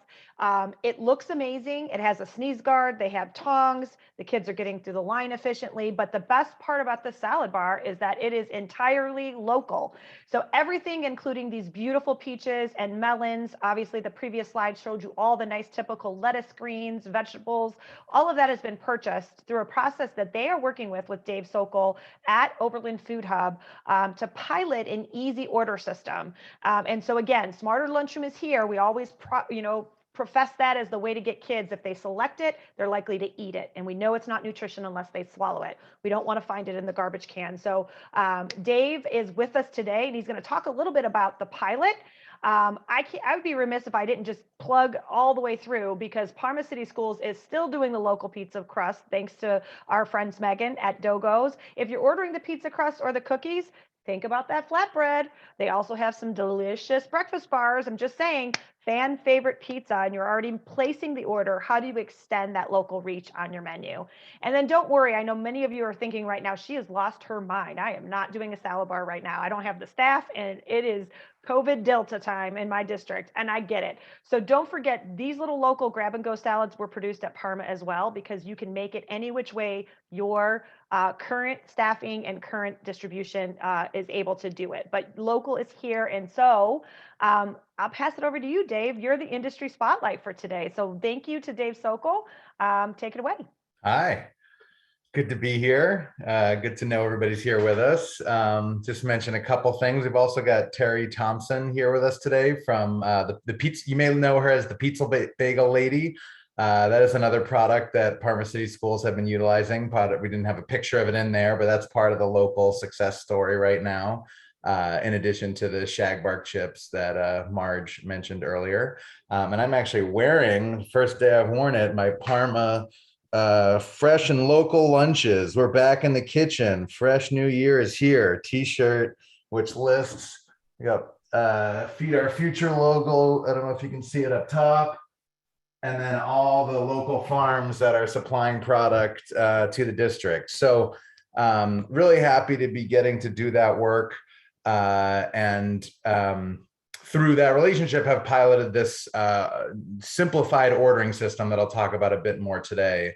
It looks amazing. It has a sneeze guard. They have tongs. The kids are getting through the line efficiently. But the best part about the salad bar is that it is entirely local. So everything, including these beautiful peaches and melons. Obviously, the previous slide showed you all the nice typical lettuce greens, vegetables. All of that has been purchased through a process that they are working with Dave Sokol at Oberlin Food Hub to pilot an easy order system. And so again, Smarter Lunchroom is here. We always profess that as the way to get kids. If they select it, they're likely to eat it. And we know it's not nutrition unless they swallow it. We don't want to find it in the garbage can. So Dave is with us today, and he's going to talk a little bit about the pilot. I would be remiss if I didn't just plug all the way through, because Parma City Schools is still doing the local pizza crust, thanks to our friends Megan at Dogo's. If you're ordering the pizza crust or the cookies, think about that flatbread. They also have some delicious breakfast bars. I'm just saying, fan favorite pizza, and you're already placing the order. How do you extend that local reach on your menu? And then don't worry, I know many of you are thinking right now, she has lost her mind. I am not doing a salad bar right now. I don't have the staff, and it is COVID Delta time in my district, and I get it. So don't forget, these little local grab and go salads were produced at Parma as well, because you can make it any which way your current staffing and current distribution is able to do it. But local is here. And so I'll pass it over to you, Dave. You're the industry spotlight for today. So thank you to Dave Sokol. Take it away. Hi, good to be here. Good to know everybody's here with us. Just mention a couple things. We've also got Terry Thompson here with us today from the pizza. You may know her as the Pizza Bagel Lady. That is another product that Parma City Schools have been utilizing. We didn't have a picture of it in there, but that's part of the local success story right now. In addition to the shagbark chips that Marge mentioned earlier. And I'm actually wearing, first day I've worn it, my Parma fresh and local lunches. We're back in the kitchen. Fresh New Year is here. T-shirt, which lists, we got Feed Our Future logo. I don't know if you can see it up top. And then all the local farms that are supplying product to the district. So really happy to be getting to do that work. And through that relationship have piloted this simplified ordering system that I'll talk about a bit more today.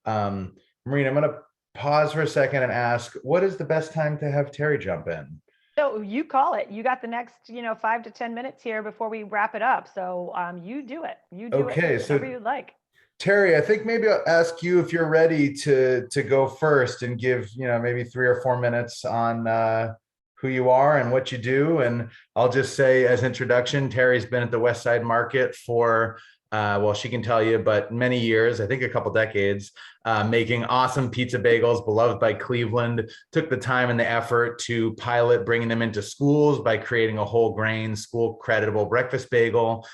Maureen, I'm going to pause for a second and ask, what is the best time to have Terry jump in? So you call it. You got the next 5 to 10 minutes here before we wrap it up. So you do it. You do it whenever you'd like. Terry, I think maybe I'll ask you if you're ready to go first and give, maybe 3 or 4 minutes on who you are and what you do. And I'll just say as introduction, Terry's been at the West Side Market for, well, she can tell you, but many years, I think a couple decades, making awesome pizza bagels beloved by Cleveland. Took the time and the effort to pilot bringing them into schools by creating a whole grain school creditable breakfast bagel.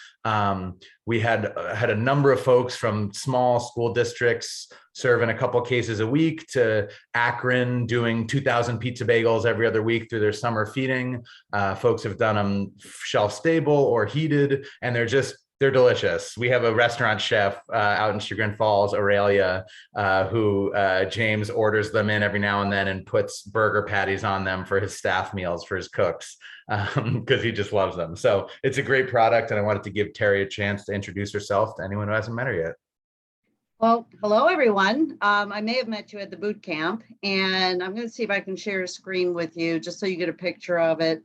We had a number of folks from small school districts serving a couple cases a week to Akron doing 2,000 pizza bagels every other week through their summer feeding. Folks have done them shelf stable or heated, and they're delicious. We have a restaurant chef out in Chagrin Falls, Aurelia, who James orders them in every now and then and puts burger patties on them for his staff meals for his cooks because he just loves them. So it's a great product, and I wanted to give Terry a chance to introduce herself to anyone who hasn't met her yet. Well, hello, everyone. I may have met you at the boot camp, and I'm going to see if I can share a screen with you just so you get a picture of it.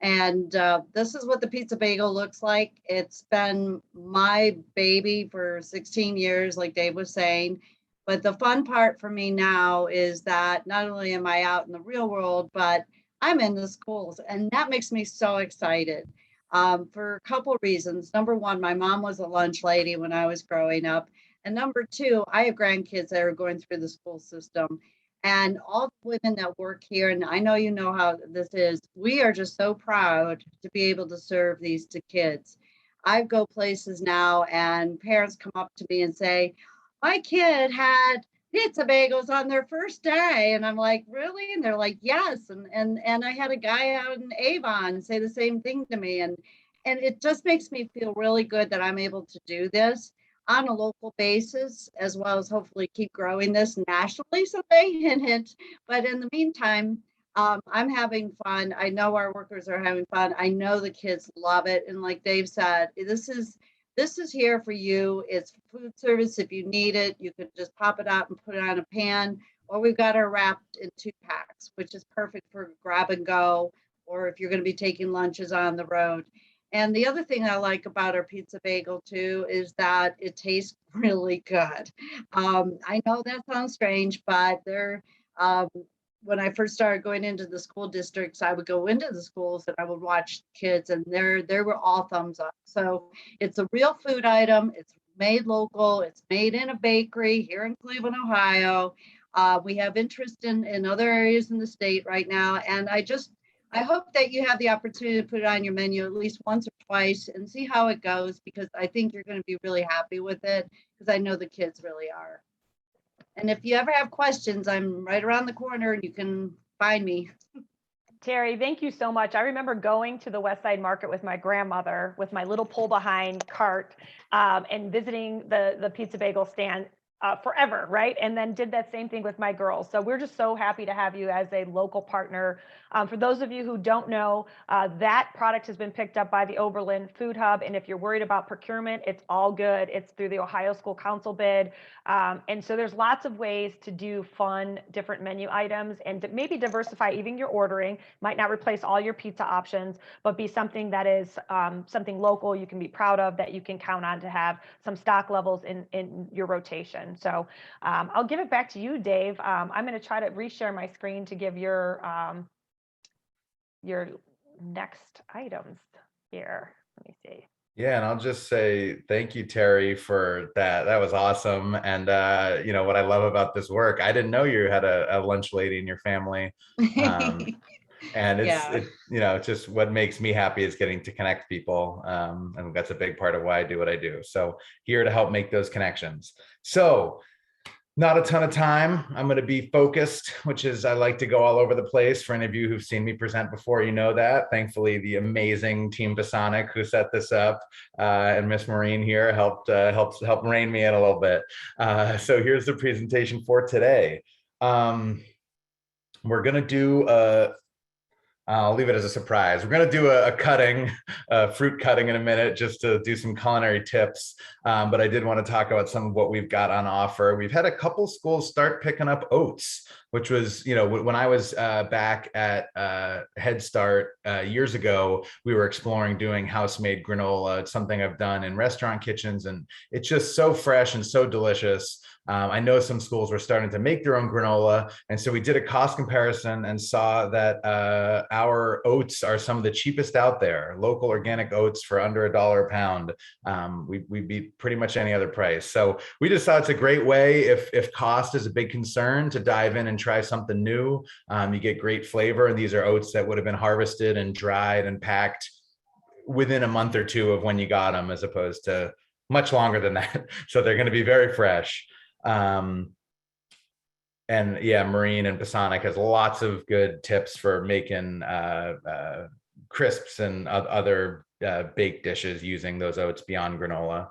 And this is what the pizza bagel looks like. It's been my baby for 16 years, like Dave was saying. But the fun part for me now is that not only am I out in the real world, but I'm in the schools, and that makes me so excited for a couple of reasons. Number one, my mom was a lunch lady when I was growing up. And number two, I have grandkids that are going through the school system. And all the women that work here, and I know you know how this is, we are just so proud to be able to serve these to kids. I go places now and parents come up to me and say, my kid had pizza bagels on their first day. And I'm like, really? And they're like, yes. And I had a guy out in Avon say the same thing to me. And it just makes me feel really good that I'm able to do this on a local basis, as well as hopefully keep growing this nationally someday. But in the meantime, I'm having fun. I know our workers are having fun. I know the kids love it. And like Dave said, this is here for you. It's food service. If you need it, you can just pop it out and put it on a pan, or we've got it wrapped in 2-packs, which is perfect for grab and go, or if you're going to be taking lunches on the road. And the other thing I like about our pizza bagel too is that it tastes really good. I know that sounds strange, but when I first started going into the school districts, I would go into the schools and I would watch kids, and they were all thumbs up. So it's a real food item. It's made local. It's made in a bakery here in Cleveland, Ohio. We have interest in other areas in the state right now, and I hope that you have the opportunity to put it on your menu at least once or twice and see how it goes, because I think you're going to be really happy with it, because I know the kids really are. And if you ever have questions, I'm right around the corner and you can find me. Terry, thank you so much. I remember going to the West Side Market with my grandmother with my little pull behind cart and visiting the pizza bagel stand forever, right? And then did that same thing with my girls. So we're just so happy to have you as a local partner. For those of you who don't know, that product has been picked up by the Oberlin Food Hub. And if you're worried about procurement, it's all good. It's through the Ohio School Council bid. And so there's lots of ways to do fun, different menu items and to maybe diversify even your ordering. Might not replace all your pizza options, but be something that is something local you can be proud of, that you can count on to have some stock levels in your rotation. So I'll give it back to you, Dave. I'm going to try to reshare my screen to give your next items here. Let me see. Yeah, and I'll just say thank you, Terry, for that. That was awesome. And what I love about this work, I didn't know you had a lunch lady in your family. And it's just what makes me happy is getting to connect people. And that's a big part of why I do what I do. So here to help make those connections. So not a ton of time. I'm going to be focused, which is I like to go all over the place. For any of you who've seen me present before, you know that. Thankfully, the amazing Team Basonic who set this up and Miss Maureen here helped rein me in a little bit. So here's the presentation for today. We're going to do I'll leave it as a surprise. We're going to do a cutting, fruit cutting in a minute, just to do some culinary tips. But I did want to talk about some of what we've got on offer. We've had a couple schools start picking up oats, which was, when I was back at Head Start years ago, we were exploring doing house-made granola. It's something I've done in restaurant kitchens, and it's just so fresh and so delicious. I know some schools were starting to make their own granola. And so we did a cost comparison and saw that our oats are some of the cheapest out there. Local organic oats for under $1 a pound. We beat pretty much any other price. So we just thought it's a great way, if cost is a big concern, to dive in and try something new. You get great flavor, and these are oats that would have been harvested and dried and packed within a month or two of when you got them, as opposed to much longer than that. So they're going to be very fresh. And yeah, Maureen and Pasonic has lots of good tips for making crisps and other baked dishes using those oats beyond granola.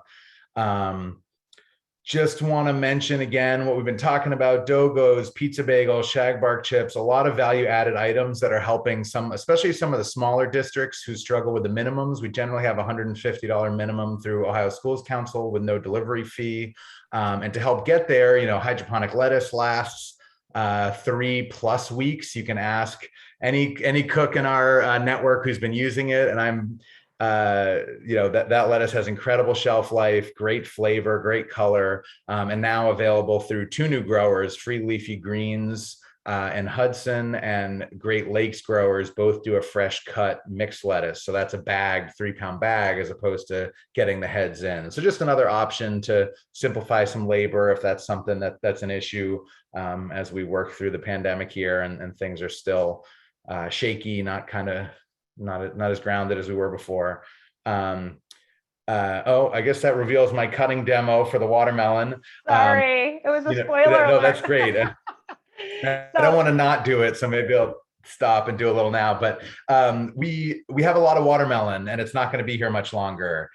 Just want to mention again what we've been talking about: Dogos, pizza bagels, shagbark chips, a lot of value added items that are helping some, especially some of the smaller districts who struggle with the minimums. We generally have $150 minimum through Ohio Schools Council with no delivery fee. And to help get there, hydroponic lettuce lasts 3+ weeks. You can ask any cook in our network who's been using it, and I'm that lettuce has incredible shelf life, great flavor, great color, and now available through 2 new growers, Free Leafy Greens and Hudson, and Great Lakes growers. Both do a fresh cut mixed lettuce. So that's a bag, 3-pound bag, as opposed to getting the heads in. So just another option to simplify some labor if that's something that's an issue as we work through the pandemic here, and things are still shaky, not as grounded as we were before. I guess that reveals my cutting demo for the watermelon. Sorry, it was a spoiler. No, alert. that's great. I don't want to not do it, so maybe I'll stop and do a little now. But we have a lot of watermelon, and it's not going to be here much longer.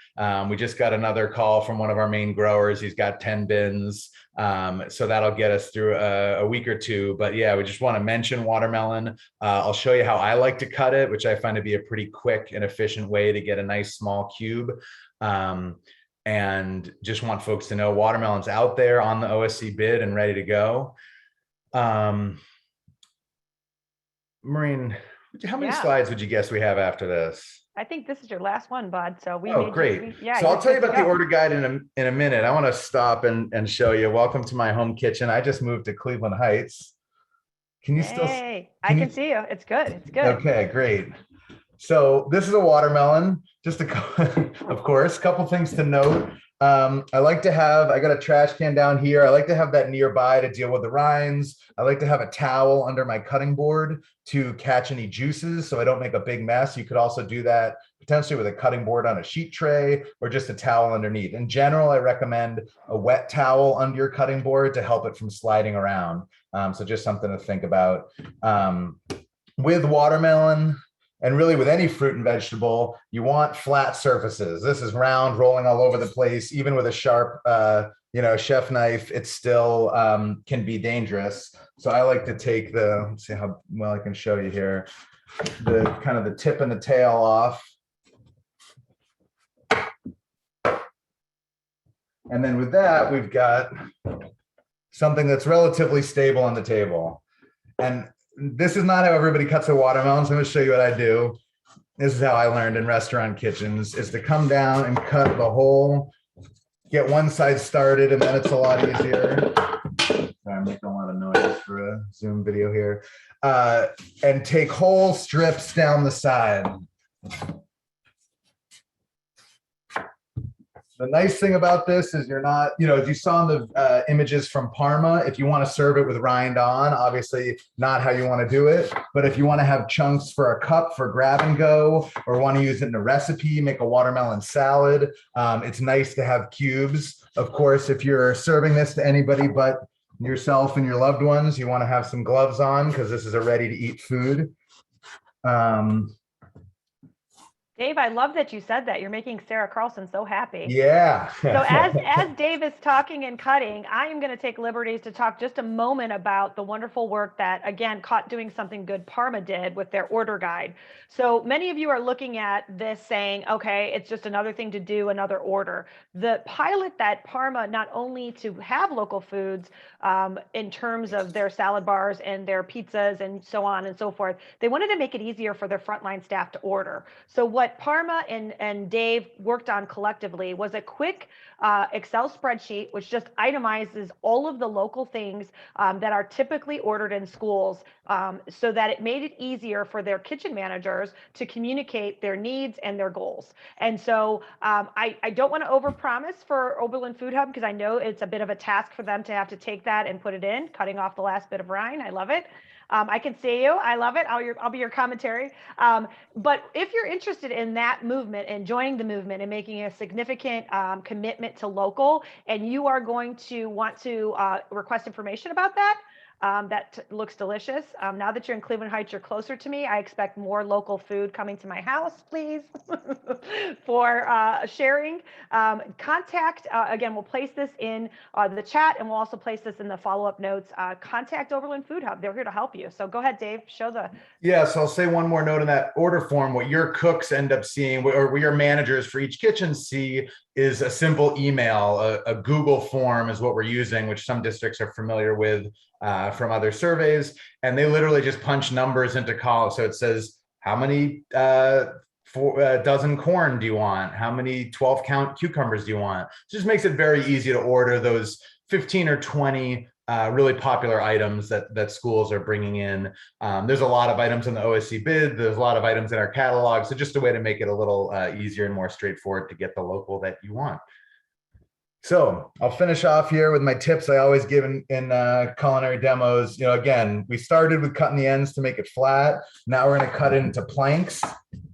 We just got another call from one of our main growers. He's got 10 bins. So that'll get us through a week or two. But yeah, we just want to mention watermelon. I'll show you how I like to cut it, which I find to be a pretty quick and efficient way to get a nice small cube. And just want folks to know watermelon's out there on the OSC bid and ready to go. Maureen, how many slides would you guess we have after this? I think this is your last one, Bud. So we great. Yeah. So I'll tell you about the order guide in a minute. I want to stop and show you. Welcome to my home kitchen. I just moved to Cleveland Heights. Can you still? I can see you. It's good. It's good. Okay, great. So this is a watermelon. Just of course, a couple things to note. I got a trash can down here. I like to have that nearby to deal with the rinds. I like to have a towel under my cutting board to catch any juices so I don't make a big mess. You could also do that potentially with a cutting board on a sheet tray, or just a towel underneath. In general, I recommend a wet towel under your cutting board to help it from sliding around. So just something to think about. With watermelon, and really with any fruit and vegetable, you want flat surfaces. This is round, rolling all over the place. Even with a sharp, chef knife, it still can be dangerous. So I like to take let's see how well I can show you here, the kind of the tip and the tail off. And then with that, we've got something that's relatively stable on the table. And this is not how everybody cuts a watermelon, so I'm going to show you what I do. This is how I learned in restaurant kitchens, is to come down and cut the whole, get one side started, and then it's a lot easier. Sorry, I'm making a lot of noise for a Zoom video here. And take whole strips down the side. The nice thing about this is you're not, as you saw in the images from Parma, if you want to serve it with rind on, obviously not how you want to do it. But if you want to have chunks for a cup for grab and go, or want to use it in a recipe, make a watermelon salad, it's nice to have cubes. Of course, if you're serving this to anybody but yourself and your loved ones, you want to have some gloves on because this is a ready to eat food. Dave, I love that you said that. You're making Sarah Carlson so happy. Yeah. So as Dave is talking and cutting, I am going to take liberties to talk just a moment about the wonderful work that, again, Caught Doing Something Good Parma did with their order guide. So many of you are looking at this saying, okay, it's just another thing to do, another order. The pilot that Parma, not only to have local foods in terms of their salad bars and their pizzas and so on and so forth, they wanted to make it easier for their frontline staff to order. So what Parma and Dave worked on collectively was a quick Excel spreadsheet, which just itemizes all of the local things that are typically ordered in schools, so that it made it easier for their kitchen managers to communicate their needs and their goals. And so I don't want to overpromise for Oberlin Food Hub, because I know it's a bit of a task for them to have to take that and put it in, cutting off the last bit of rind. I love it. I can see you. I love it. I'll be your commentary. But if you're interested in that movement and joining the movement and making a significant commitment to local, and you are going to want to request information about that, that looks delicious. Now that you're in Cleveland Heights, you're closer to me. I expect more local food coming to my house, please, for sharing. Contact, again, we'll place this in the chat, and we'll also place this in the follow-up notes. Contact Oberlin Food Hub. They're here to help you. So go ahead, Dave, show the. Yeah, so I'll say one more note in that order form. What your cooks end up seeing, or what your managers for each kitchen see, is a simple email. A Google form is what we're using, which some districts are familiar with from other surveys. And they literally just punch numbers into columns. So it says, how many dozen corn do you want? How many 12-count cucumbers do you want? It just makes it very easy to order those 15 or 20 really popular items that schools are bringing in. There's a lot of items in the OSC bid. There's a lot of items in our catalog. So just a way to make it a little easier and more straightforward to get the local that you want. So I'll finish off here with my tips I always give in culinary demos. You know, again, we started with cutting the ends to make it flat. Now we're going to cut it into planks.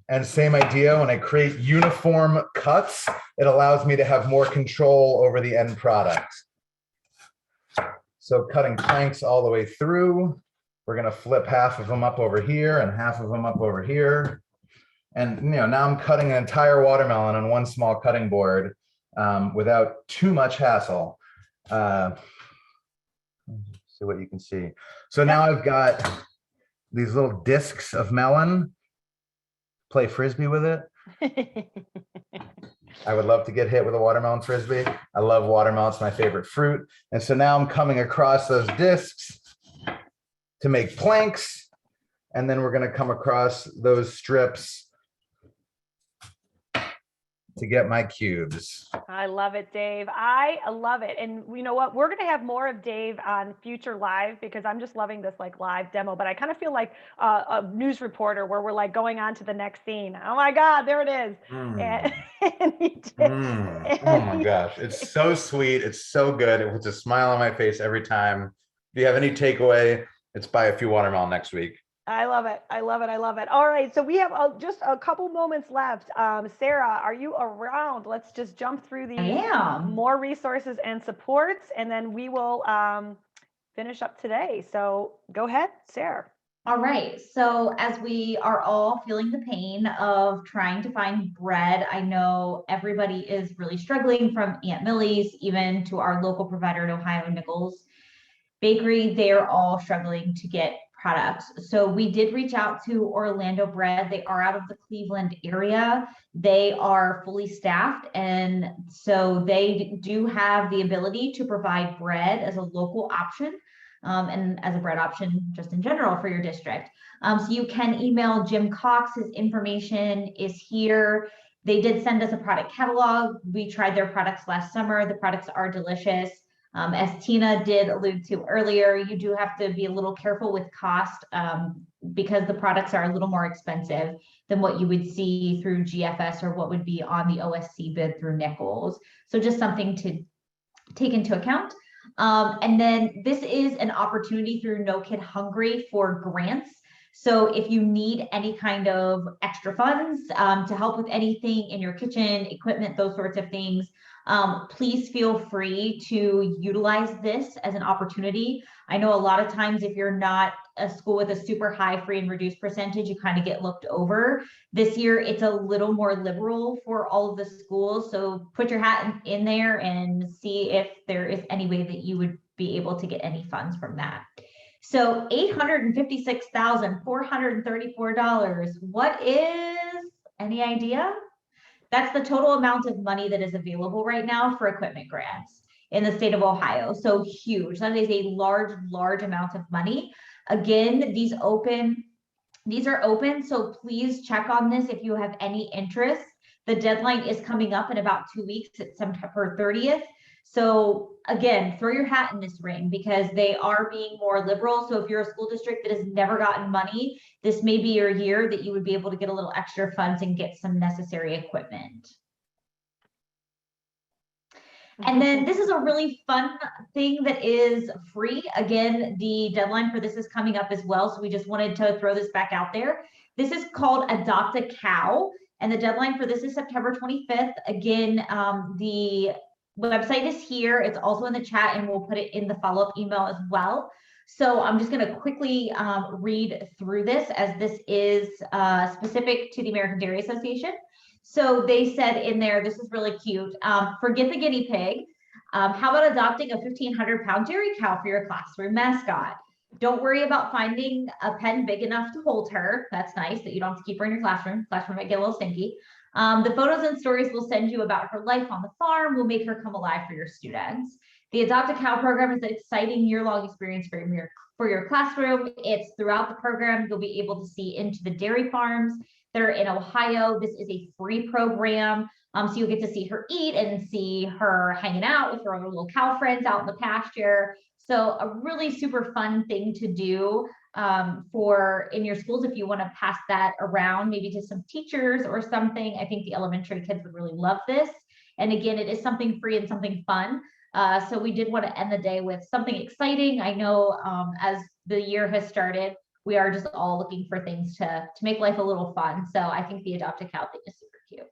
And same idea, when I create uniform cuts, it allows me to have more control over the end product. So cutting planks all the way through, we're going to flip half of them up over here and half of them up over here. And you know, now I'm cutting an entire watermelon on one small cutting board without too much hassle. See what you can see. So now I've got these little discs of melon. Play Frisbee with it. I would love to get hit with a watermelon Frisbee. I love watermelon, it's my favorite fruit. And so now I'm coming across those discs to make planks. And then we're gonna come across those strips to get my cubes. I love it, Dave. I love it. And you know what? We're going to have more of Dave on future live, because I'm just loving this like live demo, but I kind of feel like a news reporter where we're like going on to the next scene. Oh my God, there it is. And he did. Oh my gosh. It's so sweet. It's so good. It puts a smile on my face every time. If you have any takeaway, it's buy a few watermelon next week. I love it. I love it. I love it. All right. So we have just a couple moments left. Sarah, are you around? Let's just jump through the more resources and supports, and then we will finish up today. So go ahead, Sarah. All right. So as we are all feeling the pain of trying to find bread, I know everybody is really struggling, from Aunt Millie's even to our local provider at Ohio Nichols Bakery. They're all struggling to get products. So we did reach out to Orlando Bread. They are out of the Cleveland area. They are fully staffed, and so they do have the ability to provide bread as a local option, and as a bread option just in general for your district. So you can email Jim Cox. His information is here. They did send us a product catalog. We tried their products last summer. The products are delicious. As Tina did allude to earlier, you do have to be a little careful with cost, because the products are a little more expensive than what you would see through GFS or what would be on the OSC bid through Nichols. So just something to take into account. And then this is an opportunity through No Kid Hungry for grants. So if you need any kind of extra funds to help with anything in your kitchen, equipment, those sorts of things, Please feel free to utilize this as an opportunity. I know a lot of times if you're not a school with a super high free and reduced percentage, you kind of get looked over. This year, it's a little more liberal for all of the schools. So put your hat in there and see if there is any way that you would be able to get any funds from that. So $856,434. What is, any idea? That's the total amount of money that is available right now for equipment grants in the state of Ohio. So huge. That is a large, large amount of money. Again, these are open. So please check on this if you have any interest. The deadline is coming up in about 2 weeks. It's September 30th. So again, throw your hat in this ring because they are being more liberal. So if you're a school district that has never gotten money, this may be your year that you would be able to get a little extra funds and get some necessary equipment. And then this is a really fun thing that is free. Again, the deadline for this is coming up as well. So we just wanted to throw this back out there. This is called Adopt a Cow. And the deadline for this is September 25th. Again, the website is here. It's also in the chat and we'll put it in the follow-up email as well. So I'm just going to quickly read through this as this is specific to the American Dairy Association. So they said in there, this is really cute. Forget the guinea pig. How about adopting a 1,500-pound dairy cow for your classroom mascot? Don't worry about finding a pen big enough to hold her. That's nice that you don't have to keep her in your classroom. Classroom might get a little stinky. The photos and stories we'll send you about her life on the farm will make her come alive for your students. The Adopt a Cow program is an exciting year-long experience for your classroom. It's throughout the program. You'll be able to see into the dairy farms that are in Ohio. This is a free program. So you'll get to see her eat and see her hanging out with her other little cow friends out in the pasture. So a really super fun thing to do for in your schools if you want to pass that around maybe to some teachers or something. I think the elementary kids would really love this. And again, it is something free and something fun. So we did want to end the day with something exciting. I know as the year has started, we are just all looking for things to make life a little fun. So I think the Adopt a Cow thing is super cute.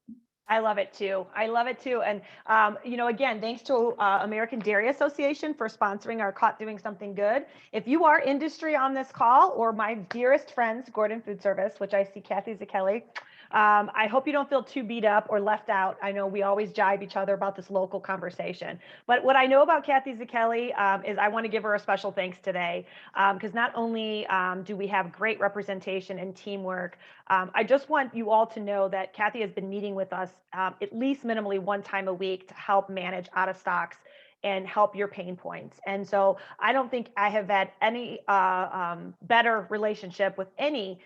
I love it too. I love it too. And, you know, again, thanks to American Dairy Association for sponsoring our Caught Doing Something Good. If you are industry on this call or my dearest friends, Gordon Food Service, which I see Kathy Zucchelli, I hope you don't feel too beat up or left out. I know we always jibe each other about this local conversation, but what I know about Kathy Zucchelli is I want to give her a special thanks today because not only do we have great representation and teamwork, I just want you all to know that Kathy has been meeting with us at least minimally one time a week to help manage out of stocks and help your pain points. And so I don't think I have had any better relationship with any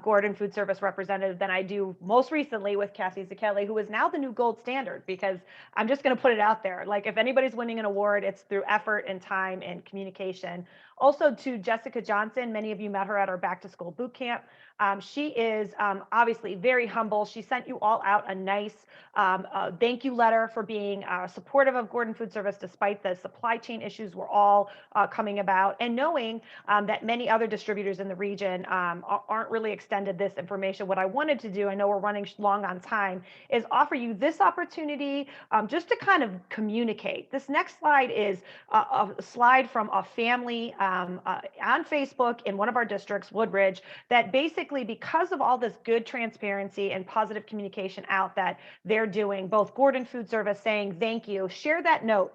Gordon Food Service representative than I do most recently with Kathy Zucchelli, who is now the new gold standard, because I'm just going to put it out there. Like if anybody's winning an award, it's through effort and time and communication. Also to Jessica Johnson, many of you met her at our back to school boot camp. She is obviously very humble. She sent you all out a nice thank you letter for being supportive of Gordon Food Service despite the supply chain issues we're all coming about, and knowing that many other distributors in the region aren't really extended this information. What I wanted to do, I know we're running long on time, is offer you this opportunity just to kind of communicate. This next slide is a slide from a family on Facebook in one of our districts, Woodridge, that basically, because of all this good transparency and positive communication out that they're doing, both Gordon Food Service saying thank you, share that note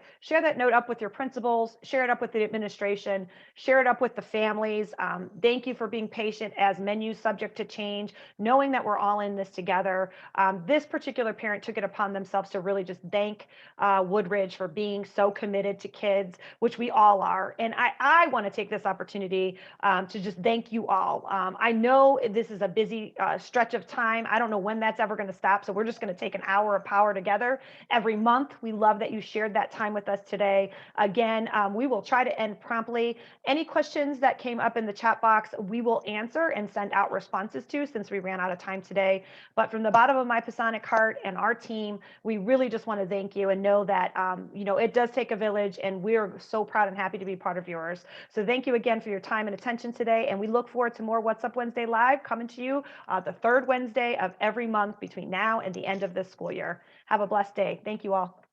up with your principals, share it up with the administration, share it up with the families. Thank you for being patient as menus subject to change, knowing that we're all in this together. This particular parent took it upon themselves to really just thank Woodridge for being so committed to kids, which we all are. And I want to take this opportunity to just thank you all. I know this is a busy stretch of time. I don't know when that's ever going to stop. So we're just going to take an hour of power together every month. We love that you shared that time with us today. Again, we will try to end promptly. Any questions that came up in the chat box, we will answer and send out responses to, since we ran out of time today. But from the bottom of my Pasonic heart and our team, we really just want to thank you and know that, you know, it does take a village, and we're so proud and happy to be part of yours. So thank you again for your time and attention today. And we look forward to more What's Up Wednesday Live coming to you the third Wednesday of every month between now and the end of this school year. Have a blessed day. Thank you all.